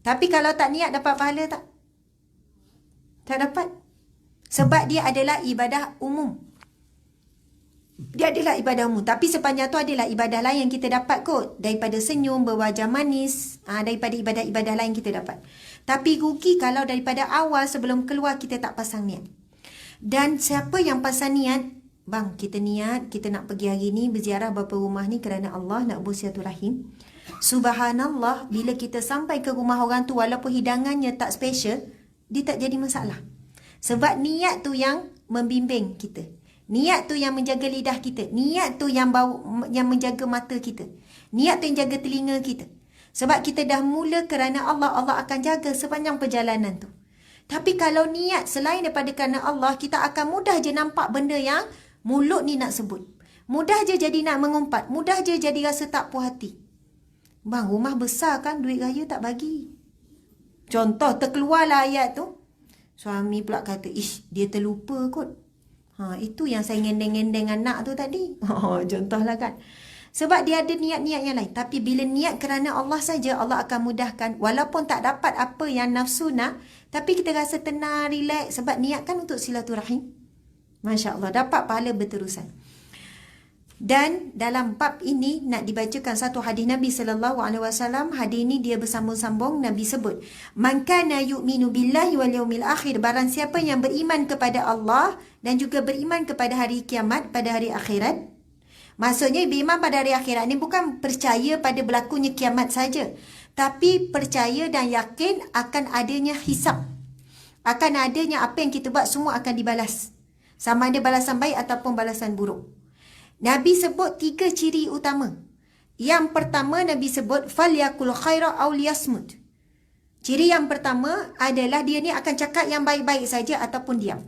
Tapi kalau tak niat, dapat pahala tak? Tak dapat. Sebab dia adalah ibadah umum. Dia adalah ibadah umum. Tapi sepanjang tu adalah ibadah lain yang kita dapat kot. Daripada senyum, berwajah manis. Daripada ibadah-ibadah lain kita dapat. Tapi rugi kalau daripada awal sebelum keluar kita tak pasang niat. Dan siapa yang pasang niat, bang, kita niat, kita nak pergi hari ni berziarah beberapa rumah ni kerana Allah, nak bersilaturahim. Subhanallah, bila kita sampai ke rumah orang tu, walaupun hidangannya tak special, dia tak jadi masalah. Sebab niat tu yang membimbing kita. Niat tu yang menjaga lidah kita. Niat tu yang menjaga mata kita. Niat tu yang jaga telinga kita. Sebab kita dah mula kerana Allah, Allah akan jaga sepanjang perjalanan tu. Tapi kalau niat selain daripada kerana Allah, kita akan mudah je nampak benda yang mulut ni nak sebut. Mudah je jadi nak mengumpat. Mudah je jadi rasa tak puas hati. Bang, rumah besar kan, duit raya tak bagi. Contoh, terkeluarlah ayat tu. Suami pula kata, ish, dia terlupa kot. Itu yang saya ngendeng-ngendeng anak tu tadi. Contohlah kan. Sebab dia ada niat-niat yang lain. Tapi bila niat kerana Allah saja, Allah akan mudahkan. Walaupun tak dapat apa yang nafsu nak, tapi kita rasa tenang, relax. Sebab niat kan untuk silaturahim. Masya Allah, dapat pahala berterusan. Dan dalam bab ini nak dibacakan satu hadis Nabi SAW. Hadis ini dia bersambung-sambung. Nabi sebut, man kana yu'minu billahi wal yawmil akhir, barang siapa yang beriman kepada Allah dan juga beriman kepada hari kiamat, pada hari akhirat. Maksudnya beriman pada hari akhirat ni bukan percaya pada berlakunya kiamat saja, tapi percaya dan yakin akan adanya hisab, akan adanya apa yang kita buat semua akan dibalas, sama ada balasan baik ataupun balasan buruk. Nabi sebut 3 ciri utama. Yang pertama Nabi sebut falyakul khaira aw liyasmut. Ciri yang pertama adalah dia ni akan cakap yang baik-baik saja ataupun diam.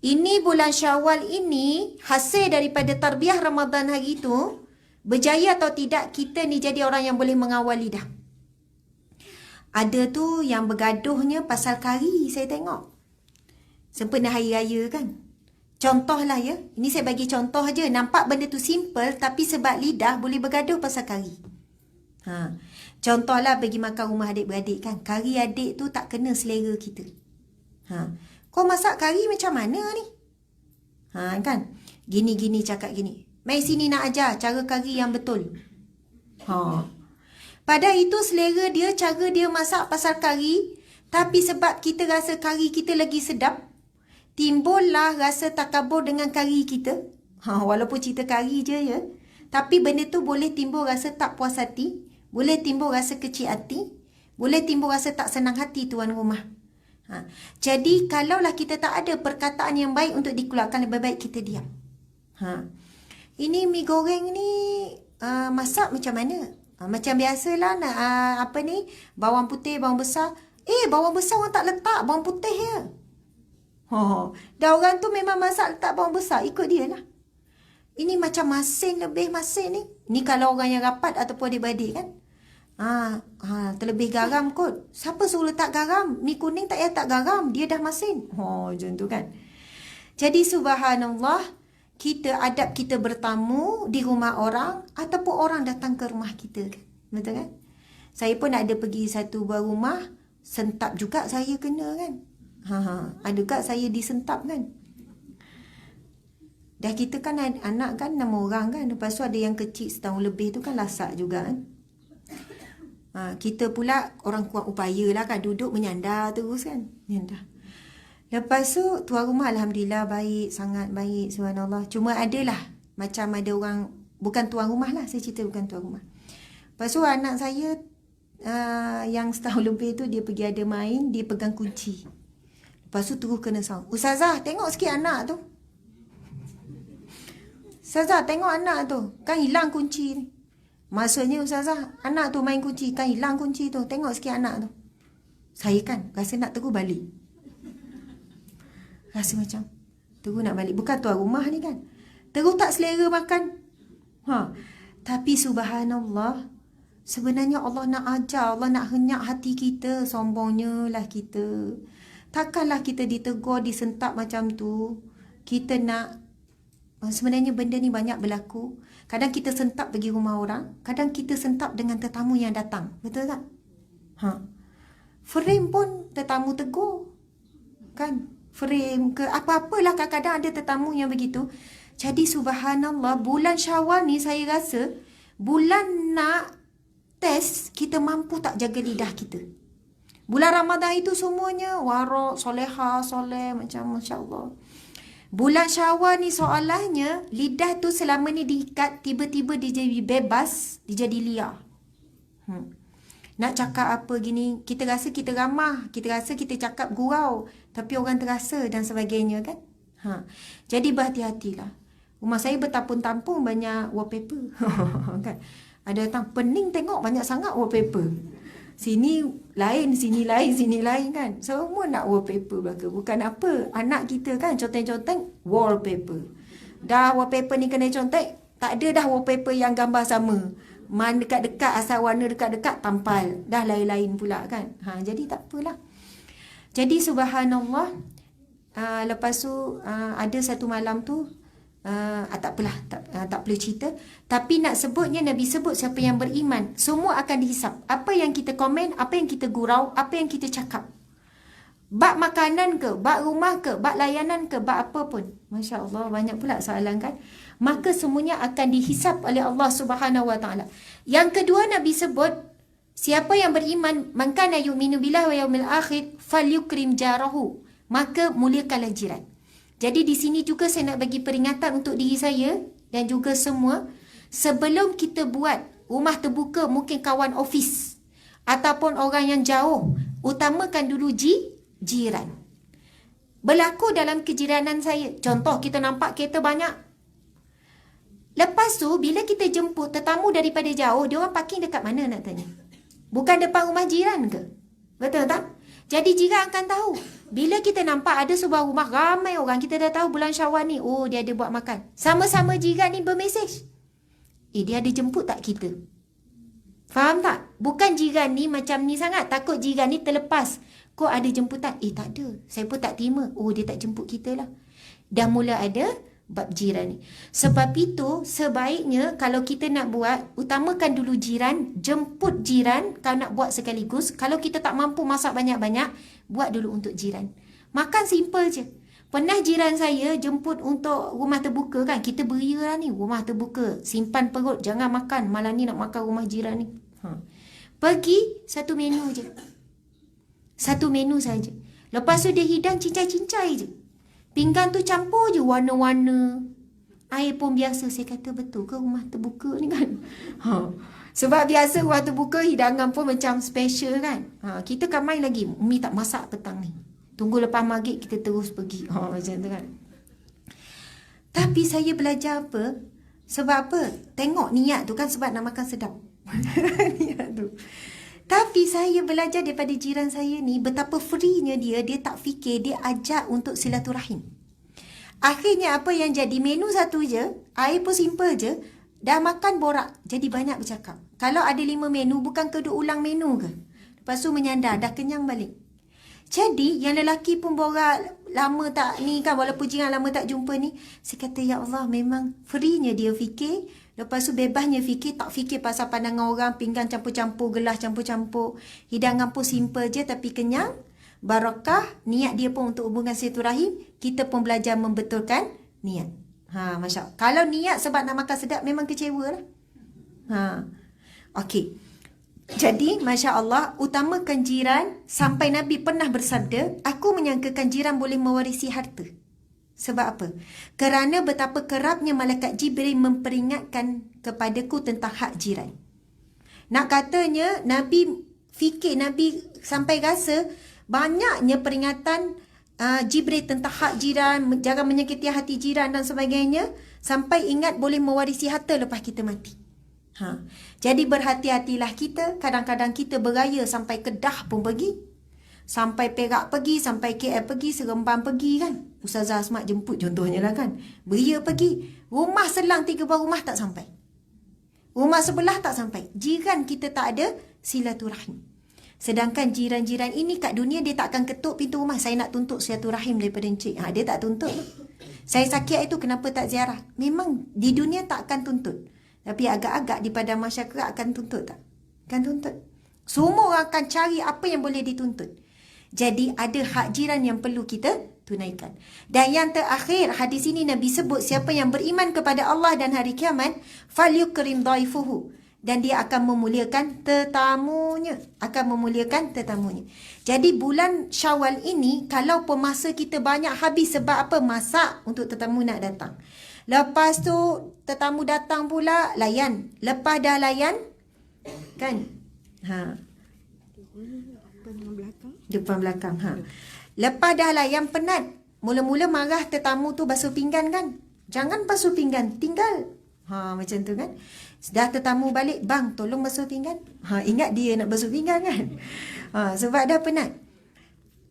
Ini bulan Syawal ini, hasil daripada tarbiyah Ramadan hari itu, berjaya atau tidak, kita ni jadi orang yang boleh mengawal lidah. Ada tu yang bergaduhnya pasal kari, saya tengok. Sempena hari raya kan. Contohlah ya, ini saya bagi contoh aja. Nampak benda tu simple, tapi sebab lidah boleh bergaduh pasal kari. Contohlah pergi makan rumah adik-beradik kan. Kari adik tu tak kena selera kita. Kau masak kari macam mana ni? Kan? Gini-gini cakap gini. Mai sini nak ajar cara kari yang betul. Padahal itu selera dia, cara dia masak pasal kari. Tapi sebab kita rasa kari kita lagi sedap, timbullah rasa takabur dengan kari kita. Walaupun cerita kari je ya. Tapi benda tu boleh timbul rasa tak puas hati. Boleh timbul rasa kecil hati. Boleh timbul rasa tak senang hati tuan rumah. Jadi kalaulah kita tak ada perkataan yang baik untuk dikeluarkan, lebih baik kita diam. Ini mi goreng ni masak macam mana? Macam biasalah nak bawang putih, bawang besar. Bawang besar orang tak letak, bawang putih ya. Dah orang tu memang masak letak bawang besar, ikut dia lah. Ini macam masin, lebih masin ni. Ni kalau orang yang rapat ataupun adik-beradik kan. Terlebih garam kot. Siapa suruh letak garam? Mi kuning tak payah tak garam, dia dah masin. Macam tu kan. Jadi subhanallah, kita adab kita bertamu di rumah orang ataupun orang datang ke rumah kita kan. Betul kan? Saya pun ada pergi satu buah rumah, sentap juga saya kena kan. Ada kat saya disentap kan. Dah kita kan anak kan 6 orang kan. Lepas tu ada yang kecil setahun lebih tu kan lasak juga kan. Kita pula orang kuat upaya lah kan, duduk menyandar terus kan. Menyandar. Lepas tu tuan rumah Alhamdulillah baik, sangat baik, subhanallah. Cuma adalah macam ada orang, bukan tuan rumah lah, saya cerita bukan tuan rumah. Lepas tu anak saya yang setahun lebih tu dia pergi ada main, dia pegang kunci. Lepas tu terus kena sound. Ustazah, tengok sikit anak tu. Ustazah, tengok anak tu. Kan hilang kunci ni. Maksudnya Ustazah, anak tu main kunci. Kan hilang kunci tu. Tengok sikit anak tu. Saya kan rasa nak terus balik. Rasa macam terus nak balik. Bukan tuan rumah ni kan. Terus tak selera makan. Tapi subhanallah, sebenarnya Allah nak ajar, Allah nak henyak hati kita. Sombongnya lah kita. Takkanlah kita ditegur, disentak macam tu. Kita nak, sebenarnya benda ni banyak berlaku. Kadang kita sentap pergi rumah orang, kadang kita sentap dengan tetamu yang datang. Betul tak? Frame pun tetamu tegur. Kan? Frame ke apa-apalah, kadang-kadang ada tetamu yang begitu. Jadi subhanallah, bulan Syawal ni saya rasa bulan nak test kita mampu tak jaga lidah kita. Bulan Ramadan itu semuanya warak, soleha, soleh, macam Masya Allah. Bulan Syawal ni soalannya, lidah tu selama ni diikat, tiba-tiba dia jadi bebas, dia jadi liar. Nak cakap apa gini, kita rasa kita ramah, kita rasa kita cakap gurau, tapi orang terasa dan sebagainya kan. Jadi berhati-hatilah. Rumah saya bertampung-tampung banyak wallpaper. Kan? Ada datang, pening tengok banyak sangat wallpaper. Sini lain, sini lain, sini lain kan. Semua nak wallpaper belaka. Bukan apa. Anak kita kan conteng-conteng wallpaper. Dah wallpaper ni kena contek, tak ada dah wallpaper yang gambar sama. Man dekat-dekat, asal warna dekat-dekat tampal. Dah lain-lain pula kan. Jadi tak apalah. Jadi subhanallah, lepas tu ada satu malam tu, tak apalah, tak perlu cerita. Tapi nak sebutnya, Nabi sebut siapa yang beriman, semua akan dihisap. Apa yang kita komen, apa yang kita gurau, apa yang kita cakap. Bak makanan ke, bak rumah ke, bak layanan ke, bak apa pun. Masya Allah, banyak pula soalan kan. Maka semuanya akan dihisap oleh Allah Subhanahu Wa Taala. Yang kedua Nabi sebut, siapa yang beriman, man kana yu'minu billahi wa yaumil akhir falyukrim jarahu, maka muliakanlah jiran. Jadi di sini juga saya nak bagi peringatan untuk diri saya dan juga semua. Sebelum kita buat rumah terbuka, mungkin kawan ofis ataupun orang yang jauh, utamakan dulu jiran. Berlaku dalam kejiranan saya. Contoh, kita nampak kereta banyak. Lepas tu, bila kita jemput tetamu daripada jauh, dia orang parking dekat mana nak tanya? Bukan depan rumah jiran ke? Betul tak? Jadi jiran akan tahu. Bila kita nampak ada sebuah rumah ramai orang, kita dah tahu bulan Syawal ni, oh dia ada buat makan. Sama-sama jiran ni bermesej. Dia ada jemput tak kita? Faham tak? Bukan jiran ni macam ni sangat. Takut jiran ni terlepas. Kok ada jemputan? Tak ada. Saya pun tak terima. Oh dia tak jemput kita lah. Dah mula ada bab jiran ni. Sebab itu sebaiknya kalau kita nak buat, utamakan dulu jiran, jemput jiran kalau nak buat sekaligus. Kalau kita tak mampu masak banyak-banyak, buat dulu untuk jiran. Makan simple je. Pernah jiran saya jemput untuk rumah terbuka kan. Kita beria lah ni, rumah terbuka. Simpan perut, jangan makan. Malam ni nak makan rumah jiran ni. Pergi satu menu je. Satu menu saja. Lepas tu dia hidang cincai-cincai je. Pinggan tu campur je warna-warna. Air pun biasa. Saya kata betul ke rumah terbuka ni kan? Sebab biasa rumah terbuka hidangan pun macam special kan. Kita kan main lagi. Umi tak masak petang ni. Tunggu lepas maghrib kita terus pergi. Macam tu kan. Tapi saya belajar apa? Sebab apa? Tengok niat tu kan, sebab nak makan sedap. Niat tu. Tapi saya belajar daripada jiran saya ni, betapa free-nya dia tak fikir, dia ajak untuk silaturahim. Akhirnya apa yang jadi, menu satu je, air pun simple je, dah makan borak, jadi banyak bercakap. Kalau ada 5 menu, bukan ke duk ulang menu ke? Lepas tu menyandar, dah kenyang balik. Jadi yang lelaki pun borak, lama tak ni kan, walaupun jiran lama tak jumpa ni, saya kata ya Allah, memang free-nya dia fikir. Lepas tu bebasnya fikir, tak fikir pasal pandangan orang, pinggan campur-campur, gelas campur-campur. Hidangan pun simple je tapi kenyang. Barakah, niat dia pun untuk hubungan silaturahim. Kita pun belajar membetulkan niat. Masya Allah. Kalau niat sebab nak makan sedap, memang kecewa lah. Okey. Jadi, Masya Allah, utamakan jiran sampai Nabi pernah bersabda, aku menyangkakan jiran boleh mewarisi harta. Sebab apa? Kerana betapa kerapnya malaikat Jibril memperingatkan kepadaku tentang hak jiran. Nak katanya, Nabi sampai rasa banyaknya peringatan Jibril tentang hak jiran, jangan menyakiti hati jiran dan sebagainya, sampai ingat boleh mewarisi harta lepas kita mati. Jadi berhati-hatilah kita. Kadang-kadang kita beraya sampai Kedah pun pergi, sampai Perak pergi, sampai KL pergi, Seremban pergi kan. Ustazah Asmat jemput contohnya lah kan. Beria pergi, rumah selang 3 buah rumah tak sampai, rumah sebelah tak sampai. Jiran kita tak ada silaturahim. Sedangkan jiran-jiran ini kat dunia dia tak akan ketuk pintu rumah, saya nak tuntut silaturahim daripada encik. Dia tak tuntut. Saya sakit itu kenapa tak ziarah? Memang di dunia tak akan tuntut. Tapi agak-agak di padang masyarakat akan tuntut tak? Akan tuntut. Semua orang akan cari apa yang boleh dituntut. Jadi ada hak jiran yang perlu kita tunaikan. Dan yang terakhir, hadis ini Nabi sebut siapa yang beriman kepada Allah dan hari kiamat, falyukrim dhaifuhu, dan dia akan memuliakan tetamunya. Jadi bulan Syawal ini, kalau pun masa kita banyak habis sebab apa? Masak untuk tetamu nak datang. Lepas tu tetamu datang pula, layan. Lepas dah layan kan, depan belakang. Lepas dah layan penat, mula-mula marah tetamu tu basuh pinggan kan. Jangan basuh pinggan, tinggal. Macam tu kan. Dah tetamu balik, bang tolong basuh pinggan. Ingat dia nak basuh pinggan kan. Sebab dah penat.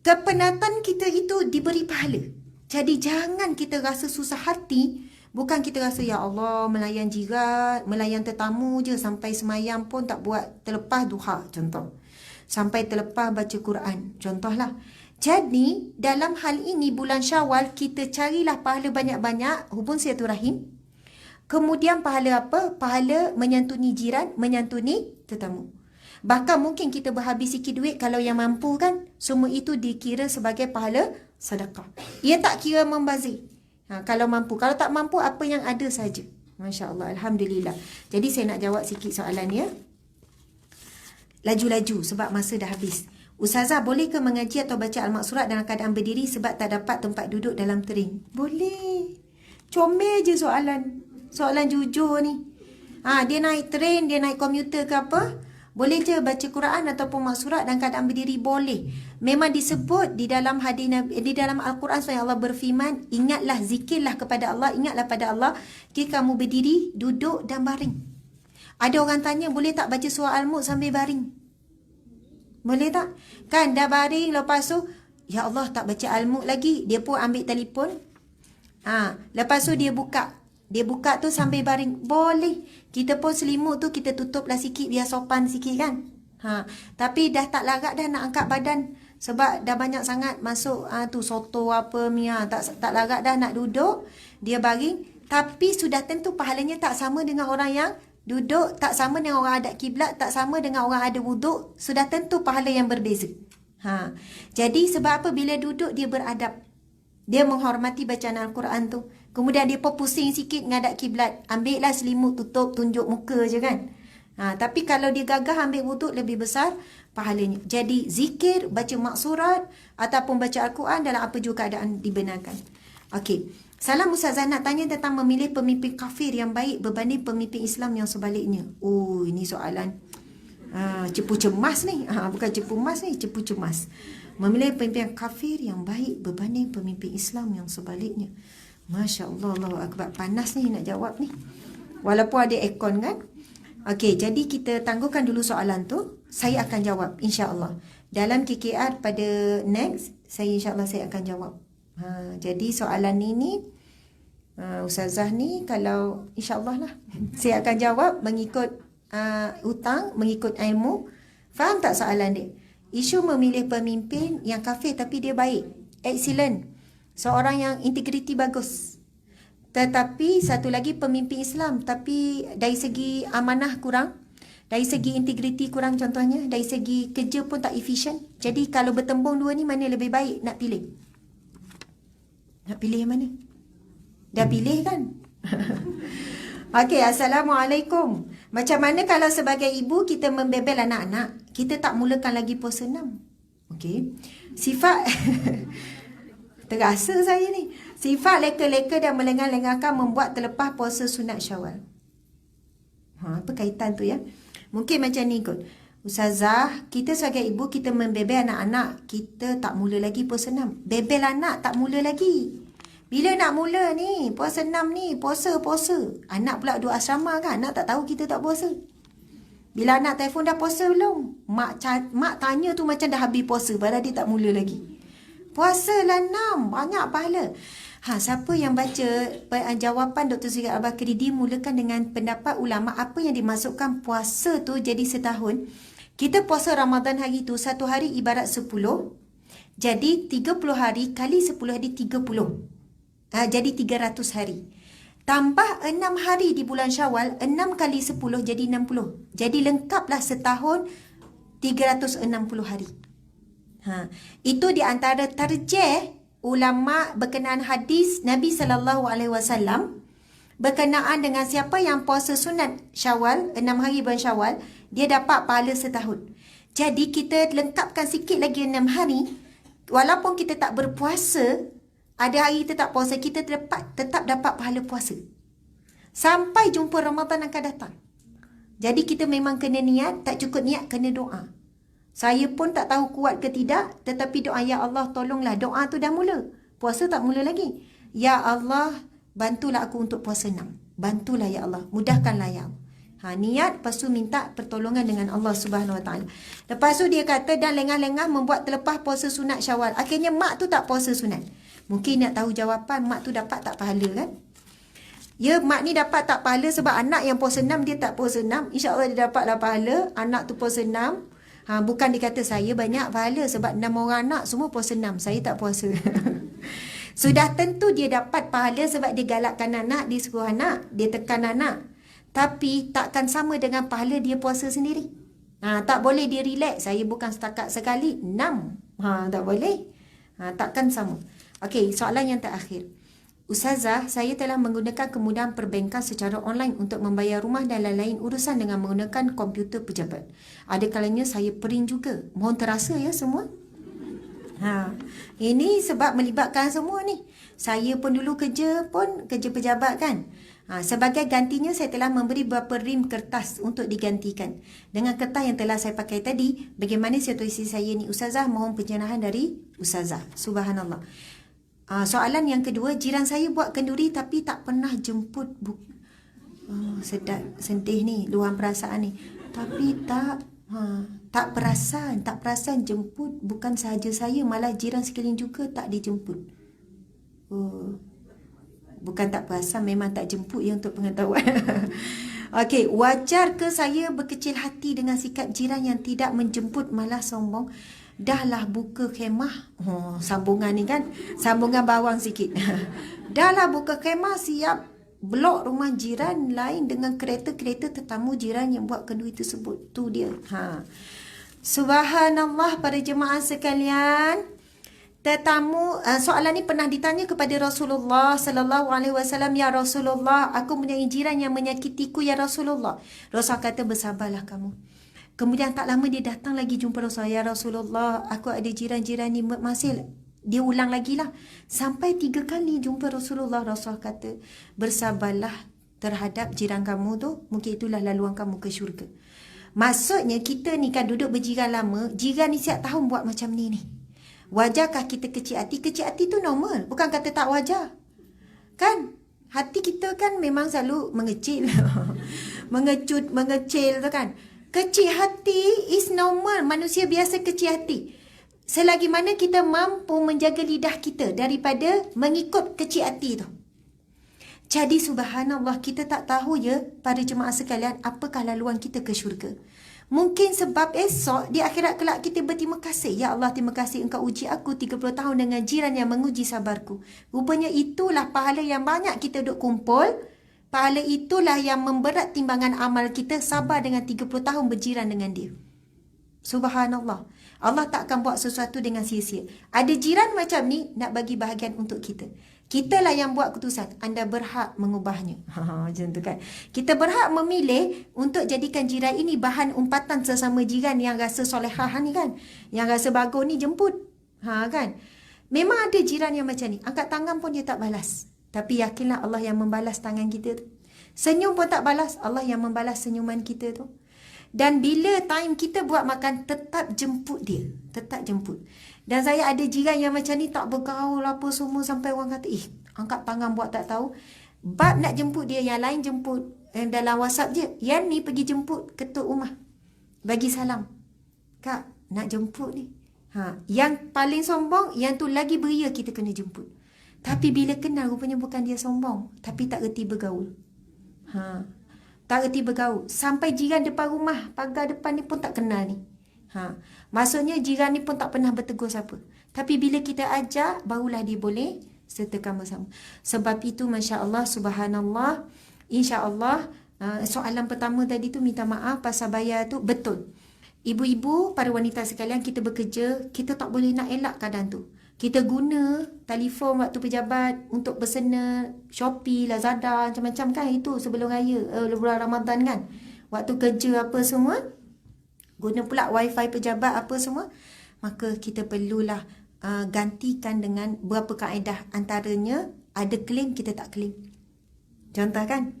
Kepenatan kita itu diberi pahala. Jadi jangan kita rasa susah hati. Bukan kita rasa, ya Allah, melayan jiran, melayan tetamu je, sampai semayang pun tak buat, terlepas duha contoh, sampai terlepas baca Quran contohlah. Jadi dalam hal ini bulan Syawal, kita carilah pahala banyak-banyak, hubung silaturahim. Kemudian pahala apa? Pahala menyantuni jiran, menyantuni tetamu. Bahkan mungkin kita berhabis sikit duit, kalau yang mampu kan, semua itu dikira sebagai pahala sedekah. Ia tak kira membazir. Kalau mampu. Kalau tak mampu, apa yang ada saja. Masya Allah, Alhamdulillah. Jadi saya nak jawab sikit soalan ya. Laju-laju sebab masa dah habis. Ustazah, boleh ke mengaji atau baca Al-Maksurat dalam keadaan berdiri sebab tak dapat tempat duduk dalam tering? Boleh. Comel je soalan. Soalan jujur ni. Dia naik train, dia naik komuter ke apa, boleh je baca Quran ataupun maksurat dalam keadaan berdiri, boleh. Memang disebut di dalam hadis Nabi, di dalam Al-Quran, supaya Allah berfirman, ingatlah, zikirlah kepada Allah, ingatlah pada Allah jika kamu berdiri, duduk dan baring. Ada orang tanya, boleh tak baca surah Al-Mulk sambil baring? Boleh tak? Kan dah baring, lepas tu, ya Allah tak baca Al-Mulk lagi. Dia pun ambil telefon. Lepas tu dia buka tu sambil baring. Boleh. Kita pun selimut tu kita tutuplah sikit biar sopan sikit kan. Tapi dah tak larat dah nak angkat badan. Sebab dah banyak sangat masuk tu soto apa Mia. Tak larat dah nak duduk. Dia baring. Tapi sudah tentu pahalanya tak sama dengan orang yang duduk. Tak sama dengan orang hadap kiblat. Tak sama dengan orang ada wuduk. Sudah tentu pahala yang berbeza. Jadi sebab apa? Bila duduk dia beradab. Dia menghormati bacaan Al-Quran tu. Kemudian dia pun pusing sikit ngadap kiblat. Ambil lah selimut, tutup, tunjuk muka je kan. Tapi kalau dia gagah ambil wuduk, lebih besar pahalanya. Jadi zikir, baca maksurat ataupun baca Al-Quran dalam apa juga keadaan dibenarkan. Okey. Salam Ustazah, nak tanya tentang memilih pemimpin kafir yang baik berbanding pemimpin Islam yang sebaliknya. Ini soalan cepu cemas ni. Bukan cepu emas ni, cepu cemas. Memilih pemimpin kafir yang baik berbanding pemimpin Islam yang sebaliknya. Masya Allah, Allahu Akbar. Panas ni nak jawab ni. Walaupun ada aircon kan. Okey, jadi kita tangguhkan dulu soalan tu. Saya akan jawab insya-Allah. Dalam KKR pada next, insya-Allah saya akan jawab. Jadi soalan ini Ustazah ni kalau insya-Allah lah saya akan jawab mengikut hutang, mengikut ilmu. Faham tak soalan dia? Isu memilih pemimpin yang kafir tapi dia baik. Excellent. Seorang yang integriti bagus. Tetapi satu lagi pemimpin Islam tapi dari segi amanah kurang, dari segi integriti kurang contohnya, dari segi kerja pun tak efisien. Jadi kalau bertembung dua ni, mana lebih baik nak pilih? Nak pilih yang mana? Dah pilih kan? Okey, Assalamualaikum. Macam mana kalau sebagai ibu kita membebel anak-anak, kita tak mulakan lagi puasa 6. Okey. Sifat terasa saya ni. Sifat leka-leka dan melengah-lengahkan membuat terlepas puasa sunat Syawal. Apa kaitan tu ya? Mungkin macam ni kot. Ustazah, kita sebagai ibu kita membebel anak-anak, kita tak mula lagi puasa 6. Bebel anak tak mula lagi. Bila nak mula ni, puasa 6 ni, puasa. Anak pula duduk asrama kan, anak tak tahu kita tak puasa. Bila anak telefon dah puasa belum? Mak tanya tu macam dah habis puasa, padahal dia tak mula lagi. Puasalah 6, banyak pahala. Siapa yang baca jawapan Dr. Sri Al-Bakri, dimulakan dengan pendapat ulama apa yang dimasukkan puasa tu jadi setahun. Kita puasa Ramadan hari tu, satu hari ibarat 10. Jadi 30 hari kali 10 hari 30. Jadi 300 hari. Tambah 6 hari di bulan Syawal, 6 kali 10 jadi 60. Jadi lengkaplah setahun 360 hari. Itu di antara tarjih ulama berkenaan hadis Nabi SAW berkenaan dengan siapa yang puasa sunat Syawal, 6 hari bulan Syawal, dia dapat pahala setahun. Jadi kita lengkapkan sikit lagi 6 hari, walaupun kita tak berpuasa, ada hari kita tak puasa, kita tetap dapat pahala puasa sampai jumpa Ramadan akan datang. Jadi kita memang kena niat, tak cukup niat, kena doa. Saya pun tak tahu kuat ke tidak, tetapi doa, ya Allah tolonglah, doa tu dah mula, puasa tak mula lagi. Ya Allah, bantulah aku untuk puasa 6. Bantulah ya Allah, mudahkanlah ya Allah. Niat, lepas tu minta pertolongan dengan Allah Subhanahu Wa Taala. Lepas tu dia kata, dan lengah-lengah membuat terlepas puasa sunat Syawal. Akhirnya mak tu tak puasa sunat. Mungkin nak tahu jawapan, mak tu dapat tak pahala kan? Ya, mak ni dapat tak pahala sebab anak yang puasa 6 dia tak puasa 6. InsyaAllah dia dapatlah pahala, anak tu puasa 6. Bukan dikata saya banyak pahala sebab 6 orang anak semua puasa 6. Saya tak puasa. Sudah tentu dia dapat pahala sebab dia galakkan anak, dia suruh anak, dia tekan anak. Tapi takkan sama dengan pahala dia puasa sendiri. Tak boleh dia relax. Saya bukan setakat sekali 6. Tak boleh. Takkan sama. Okey, soalan yang terakhir. Ustazah, saya telah menggunakan kemudahan perbankan secara online untuk membayar rumah dan lain-lain urusan dengan menggunakan komputer pejabat. Ada kalanya saya print juga. Mohon terasa ya semua. Ini sebab melibatkan semua ni. Saya pun dulu kerja pejabat kan. Sebagai gantinya saya telah memberi beberapa rim kertas untuk digantikan. Dengan kertas yang telah saya pakai tadi, bagaimana situasi saya ni Ustazah? Mohon pencerahan dari Ustazah. Subhanallah. Soalan yang kedua, jiran saya buat kenduri tapi tak pernah jemput sedap, sedih ni, luahan perasaan ni. Tapi tak perasan jemput, bukan sahaja saya, malah jiran sekeliling juga tak dijemput. Bukan tak perasan, memang tak jemput ya, untuk pengetahuan. Okey, wajar ke saya berkecil hati dengan sikap jiran yang tidak menjemput malah sombong? Dahlah buka khemah. Sambungan ni kan, sambungan bawang sikit. Dahlah buka khemah, siap blok rumah jiran lain dengan kereta-kereta tetamu jiran yang buat kenduri tersebut. Tu dia. Subhanallah, para jemaah sekalian. Tetamu, soalan ni pernah ditanya kepada Rasulullah sallallahu alaihi wasallam, ya Rasulullah, aku mempunyai jiran yang menyakitiku ya Rasulullah. Rasul kata, bersabarlah kamu. Kemudian tak lama dia datang lagi jumpa Rasulullah, ya Rasulullah, aku ada jiran-jiran ni masih. Dia ulang lagi lah. Sampai 3 kali jumpa Rasulullah. Rasul kata, bersabarlah terhadap jiran kamu tu, mungkin itulah laluan kamu ke syurga. Maksudnya kita ni kan duduk berjiran lama, jiran ni siap tahun buat macam ni. Wajarkah kita kecil hati? Kecil hati tu normal, bukan kata tak wajar. Kan? Hati kita kan memang selalu mengecil. Mengecil tu kan. Kecil hati is normal, manusia biasa kecil hati. Selagi mana kita mampu menjaga lidah kita daripada mengikut kecil hati tu. Jadi subhanallah, kita tak tahu ya para jemaah sekalian, apakah laluan kita ke syurga. Mungkin sebab esok di akhirat kelak kita berterima kasih. Ya Allah, terima kasih engkau uji aku 30 tahun dengan jiran yang menguji sabarku. Rupanya itulah pahala yang banyak kita duk kumpul. Pahala itulah yang memberat timbangan amal kita, sabar dengan 30 tahun berjiran dengan dia. Subhanallah. Allah tak akan buat sesuatu dengan sia-sia. Ada jiran macam ni nak bagi bahagian untuk kita. Kitalah yang buat keputusan. Anda berhak mengubahnya. Macam tu kan. Kita berhak memilih untuk jadikan jiran ini bahan umpatan sesama jiran yang rasa solehah ni kan. Yang rasa bagus ni jemput. Kan. Memang ada jiran yang macam ni. Angkat tangan pun dia tak balas. Tapi yakinlah Allah yang membalas tangan kita tu. Senyum pun tak balas. Allah yang membalas senyuman kita tu. Dan bila time kita buat makan, tetap jemput dia. Tetap jemput. Dan saya ada jiran yang macam ni tak bergaul apa semua sampai orang kata, angkat tangan buat tak tahu. Bab nak jemput dia, yang lain jemput dalam WhatsApp je. Yang ni pergi jemput ketuk rumah. Bagi salam. Kak, nak jemput ni. Yang paling sombong, yang tu lagi beria kita kena jemput. Tapi bila kenal, rupanya bukan dia sombong. Tapi tak reti bergaul. Tak reti bergaul. Sampai jiran depan rumah, pagar depan ni pun tak kenal ni. Maksudnya jiran ni pun tak pernah bertegur siapa. Tapi bila kita ajak, barulah dia boleh sertakan bersama. Sebab itu Masya Allah, Subhanallah, Insya Allah, soalan pertama tadi tu minta maaf pasal bayar tu, betul. Ibu-ibu, para wanita sekalian, kita bekerja, kita tak boleh nak elak keadaan tu. Kita guna telefon waktu pejabat untuk bersena Shopee, Lazada, macam-macam kan. Itu sebelum raya, bulan Ramadan kan. Waktu kerja apa semua, guna pula wifi pejabat apa semua. Maka kita perlulah gantikan dengan berapa kaedah. Antaranya, ada claim, kita tak claim. Contoh kan.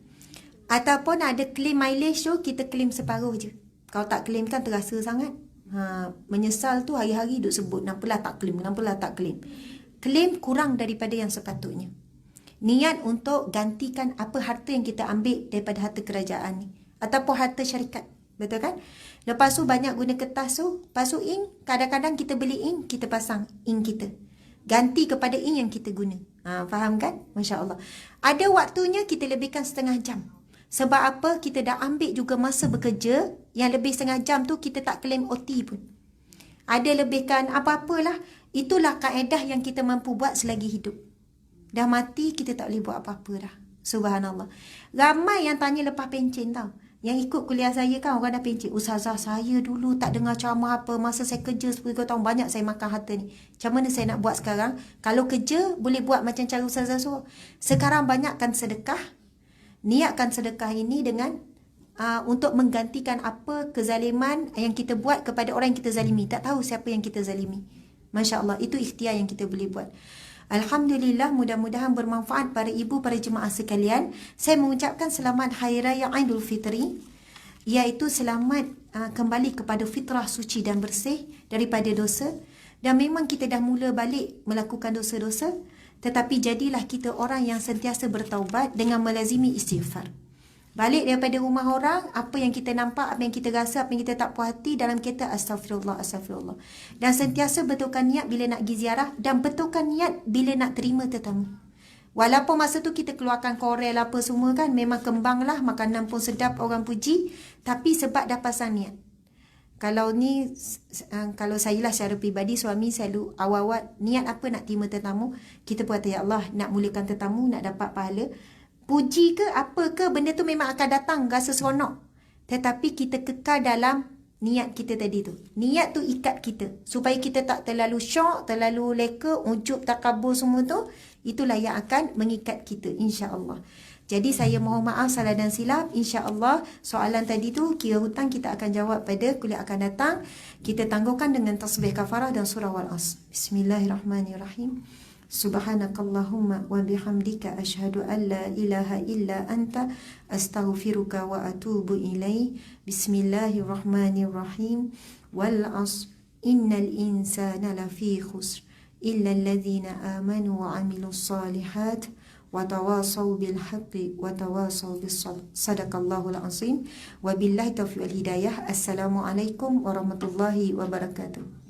Ataupun ada claim mileage tu, kita claim separuh je. Kalau tak claim kan terasa sangat. Menyesal tu hari-hari duk sebut, nampalah tak claim, nampalah tak claim. Claim kurang daripada yang sepatutnya. Niat untuk gantikan apa harta yang kita ambil daripada harta kerajaan ni. Ataupun harta syarikat. Betul kan? Lepas tu banyak guna kertas tu. Lepas tu ink, kadang-kadang kita beli ink, kita pasang ink kita. Ganti kepada ink yang kita guna. Faham kan? Masya Allah. Ada waktunya kita lebihkan setengah jam. Sebab apa? Kita dah ambil juga masa bekerja. Yang lebih setengah jam tu kita tak claim OT pun. Ada lebihkan apa-apalah. Itulah kaedah yang kita mampu buat selagi hidup. Dah mati kita tak boleh buat apa-apa dah. Subhanallah. Ramai yang tanya lepas pencen tau. Yang ikut kuliah saya kan orang dah pencen. Ustazah, saya dulu tak dengar ceramah apa. Masa saya kerja 10 tahun banyak saya makan harta ni. Macam mana saya nak buat sekarang? Kalau kerja boleh buat macam cara Ustazah suruh. Sekarang banyakkan sedekah. Niatkan sedekah ini dengan untuk menggantikan apa kezaliman yang kita buat kepada orang yang kita zalimi. Tak tahu siapa yang kita zalimi. Masya Allah, itu ikhtiar yang kita boleh buat. Alhamdulillah, mudah-mudahan bermanfaat para ibu, para jemaah sekalian. Saya mengucapkan selamat Hari Raya Aidul Fitri, iaitu selamat kembali kepada fitrah suci dan bersih daripada dosa. Dan memang kita dah mula balik melakukan dosa-dosa. Tetapi jadilah kita orang yang sentiasa bertaubat dengan melazimi istighfar. Balik daripada rumah orang, apa yang kita nampak, apa yang kita rasa, apa yang kita tak puas hati, dalam kita astagfirullah, astagfirullah. Dan sentiasa betulkan niat bila nak pergi ziarah, dan betulkan niat bila nak terima tetamu. Walaupun masa tu kita keluarkan korel apa semua kan, memang kembang lah, makanan pun sedap, orang puji. Tapi sebab dah pasang niat. Kalau ni, kalau saya lah secara peribadi, suami selalu awal-awal niat apa nak terima tetamu, kita pun kata, ya Allah, nak mulakan tetamu, nak dapat pahala. Puji ke apa ke, benda tu memang akan datang, rasa seronok. Tetapi kita kekal dalam niat kita tadi tu. Niat tu ikat kita. Supaya kita tak terlalu syok, terlalu leka, ujub, takabur semua tu. Itulah yang akan mengikat kita, insya-Allah. Jadi saya mohon maaf salah dan silap. InsyaAllah soalan tadi tu kira hutang kita akan jawab pada kuliah akan datang. Kita tangguhkan dengan tasbih kafarah dan surah Wal-Asr. Bismillahirrahmanirrahim. Subhanakallahumma wa bihamdika ashhadu an la ilaha illa anta astaghfiruka wa atubu ilaih. Bismillahirrahmanirrahim. Wal-Asr. Innal insana lafi khusr illa alladhina amanu wa amilus salihat وتواصوا بالحق وتواصوا بالصبر صدق الله العظيم وبالله التوفيق والهداية السلام عليكم ورحمة الله وبركاته.